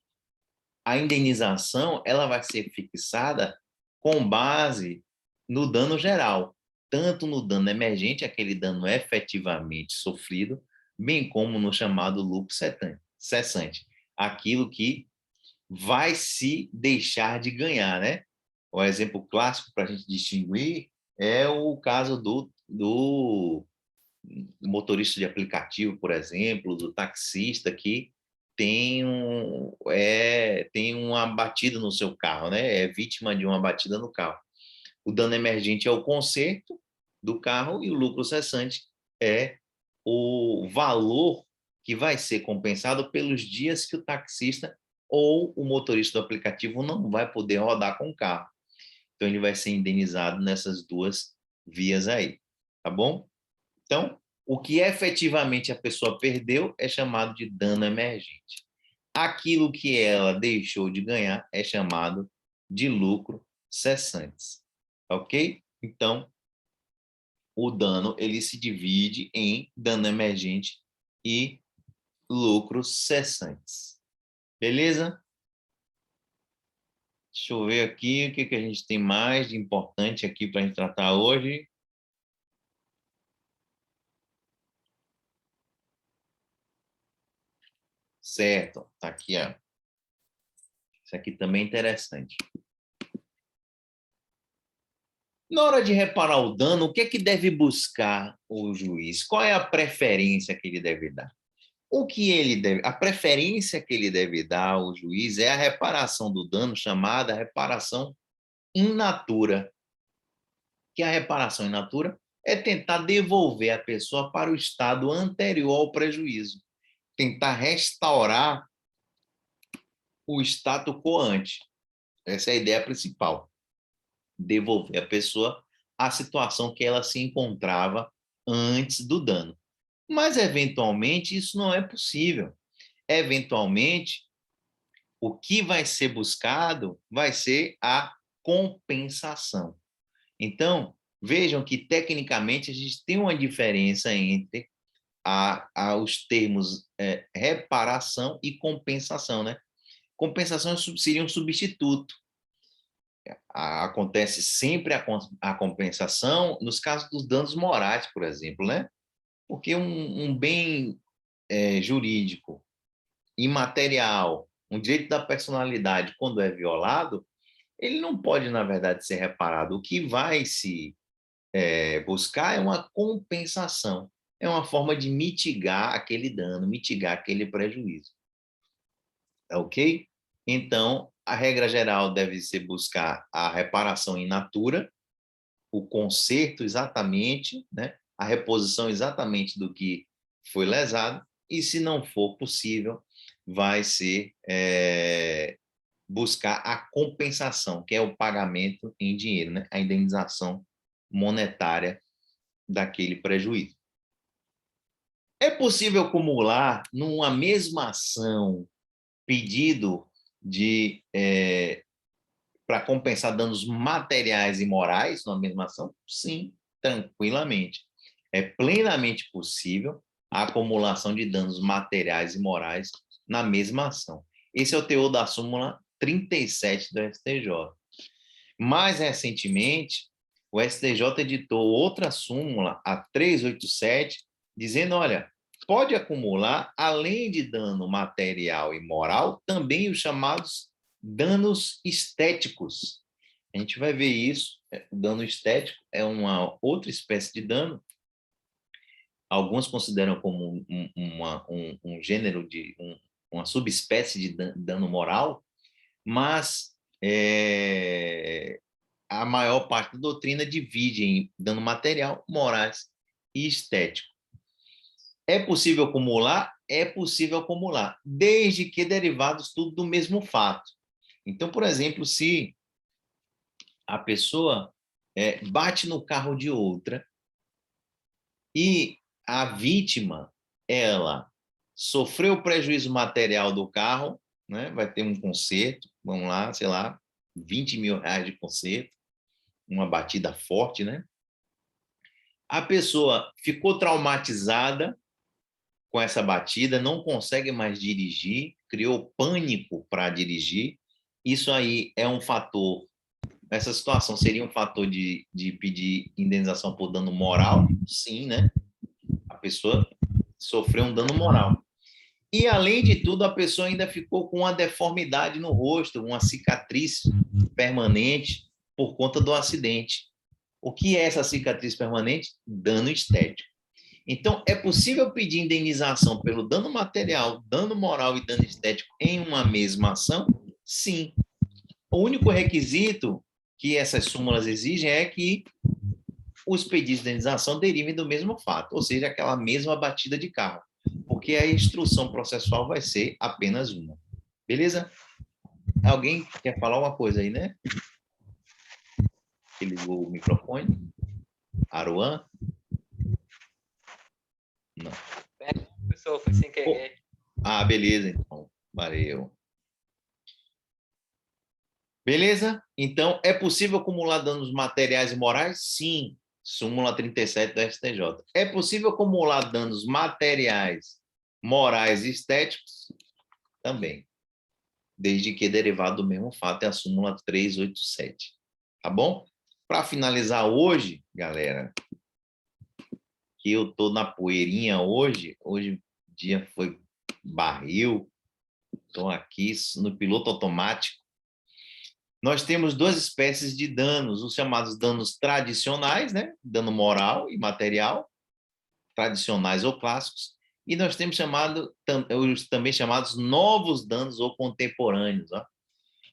a indenização ela vai ser fixada com base no dano geral, tanto no dano emergente, aquele dano efetivamente sofrido, bem como no chamado lucro cessante, aquilo que vai se deixar de ganhar, né? O exemplo clássico para a gente distinguir é o caso do motorista de aplicativo, por exemplo, do taxista que tem uma batida no seu carro, né? É vítima de uma batida no carro. O dano emergente é o conserto do carro e o lucro cessante é o valor que vai ser compensado pelos dias que o taxista ou o motorista do aplicativo não vai poder rodar com o carro. Então, ele vai ser indenizado nessas duas vias aí, tá bom? Então, o que efetivamente a pessoa perdeu é chamado de dano emergente. Aquilo que ela deixou de ganhar é chamado de lucro cessante, ok? Então, o dano ele se divide em dano emergente e lucros cessantes. Beleza? Deixa eu ver aqui o que a gente tem mais de importante aqui para a gente tratar hoje. Certo, tá aqui, ó. Isso aqui também é interessante. Na hora de reparar o dano, o que é que deve buscar o juiz? Qual é a preferência que ele deve dar? A preferência que ele deve dar ao juiz é a reparação do dano, chamada reparação in natura. Que a reparação in natura é tentar devolver a pessoa para o estado anterior ao prejuízo, tentar restaurar o status quo ante. Essa é a ideia principal. Devolver a pessoa à situação que ela se encontrava antes do dano. Mas, eventualmente, isso não é possível. Eventualmente, o que vai ser buscado vai ser a compensação. Então, vejam que, tecnicamente, a gente tem uma diferença entre os termos reparação e compensação, né? compensação seria um substituto. Acontece sempre a compensação nos casos dos danos morais, por exemplo, né? Porque um bem jurídico, imaterial, um direito da personalidade, quando é violado, ele não pode, na verdade, ser reparado. O que vai se buscar é uma compensação, é uma forma de mitigar aquele dano, mitigar aquele prejuízo. Ok? Então, a regra geral deve ser buscar a reparação in natura, o conserto exatamente, né? A reposição exatamente do que foi lesado, e se não for possível, vai ser buscar a compensação, que é o pagamento em dinheiro, né? A indenização monetária daquele prejuízo. É possível acumular numa mesma ação pedido para compensar danos materiais e morais numa mesma ação? Sim, tranquilamente. É plenamente possível a acumulação de danos materiais e morais na mesma ação. Esse é o teor da súmula 37 do STJ. Mais recentemente, o STJ editou outra súmula, a 387, dizendo, olha, pode acumular, além de dano material e moral, também os chamados danos estéticos. A gente vai ver isso. O dano estético é uma outra espécie de dano. Alguns consideram como um gênero de uma subespécie de dano moral, mas a maior parte da doutrina divide em dano material, morais e estético. É possível acumular? É possível acumular, desde que derivados tudo do mesmo fato. Então, por exemplo, se a pessoa bate no carro de outra e a vítima, ela sofreu prejuízo material do carro, né? Vai ter um conserto, vamos lá, sei lá, 20 mil reais de conserto, uma batida forte, né? A pessoa ficou traumatizada com essa batida, não consegue mais dirigir, criou pânico para dirigir. Isso aí é um fator, essa situação seria um fator de pedir indenização por dano moral? Sim, né? A pessoa sofreu um dano moral. E, além de tudo, a pessoa ainda ficou com uma deformidade no rosto, uma cicatriz permanente por conta do acidente. O que é essa cicatriz permanente? Dano estético. Então, é possível pedir indenização pelo dano material, dano moral e dano estético em uma mesma ação? Sim. O único requisito que essas súmulas exigem é que os pedidos de indenização derivem do mesmo fato, ou seja, aquela mesma batida de carro, porque a instrução processual vai ser apenas uma. Beleza? Alguém quer falar uma coisa aí, né? Que ligou o microfone? Aruan? Não. Professor, foi sem querer. Ah, beleza, então. Valeu. Beleza? Então, é possível acumular danos materiais e morais? Sim. Súmula 37 do STJ. É possível acumular danos materiais, morais e estéticos? Também. Desde que derivado do mesmo fato, é a súmula 387. Tá bom? Para finalizar hoje, galera, que eu tô na poeirinha hoje o dia foi barril, estou aqui no piloto automático. Nós temos duas espécies de danos, os chamados danos tradicionais, né? Dano moral e material, tradicionais ou clássicos, e nós temos os também chamados novos danos ou contemporâneos. Ó.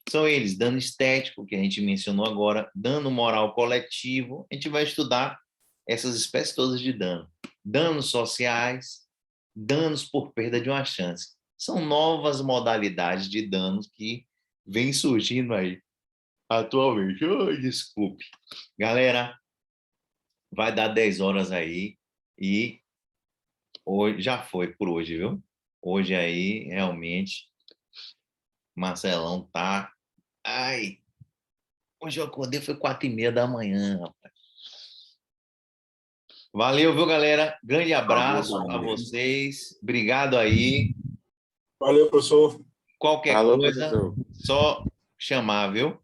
São eles, dano estético, que a gente mencionou agora, dano moral coletivo, a gente vai estudar essas espécies todas de dano. Danos sociais, danos por perda de uma chance. São novas modalidades de danos que vêm surgindo aí atualmente. Oh, desculpe. Galera, vai dar 10 horas aí e hoje, já foi por hoje, viu? Hoje aí, realmente, Marcelão tá... Ai, hoje eu acordei, foi 4h30 da manhã, rapaz. Valeu, viu, galera? Grande abraço a vocês. Obrigado aí. Valeu, professor. Qualquer Alô, coisa, professor. só chamar, viu?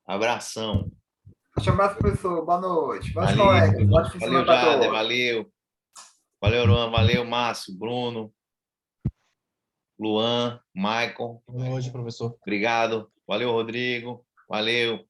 Abração. Forte abraço, professor. Boa noite. Bons Valeu, colegas. Ótimo fim de valeu, semana para Jader, todos. valeu. Valeu, Luan, valeu, Márcio, Bruno, Luan, Michael. Boa noite, professor. Obrigado. Valeu, Rodrigo. Valeu.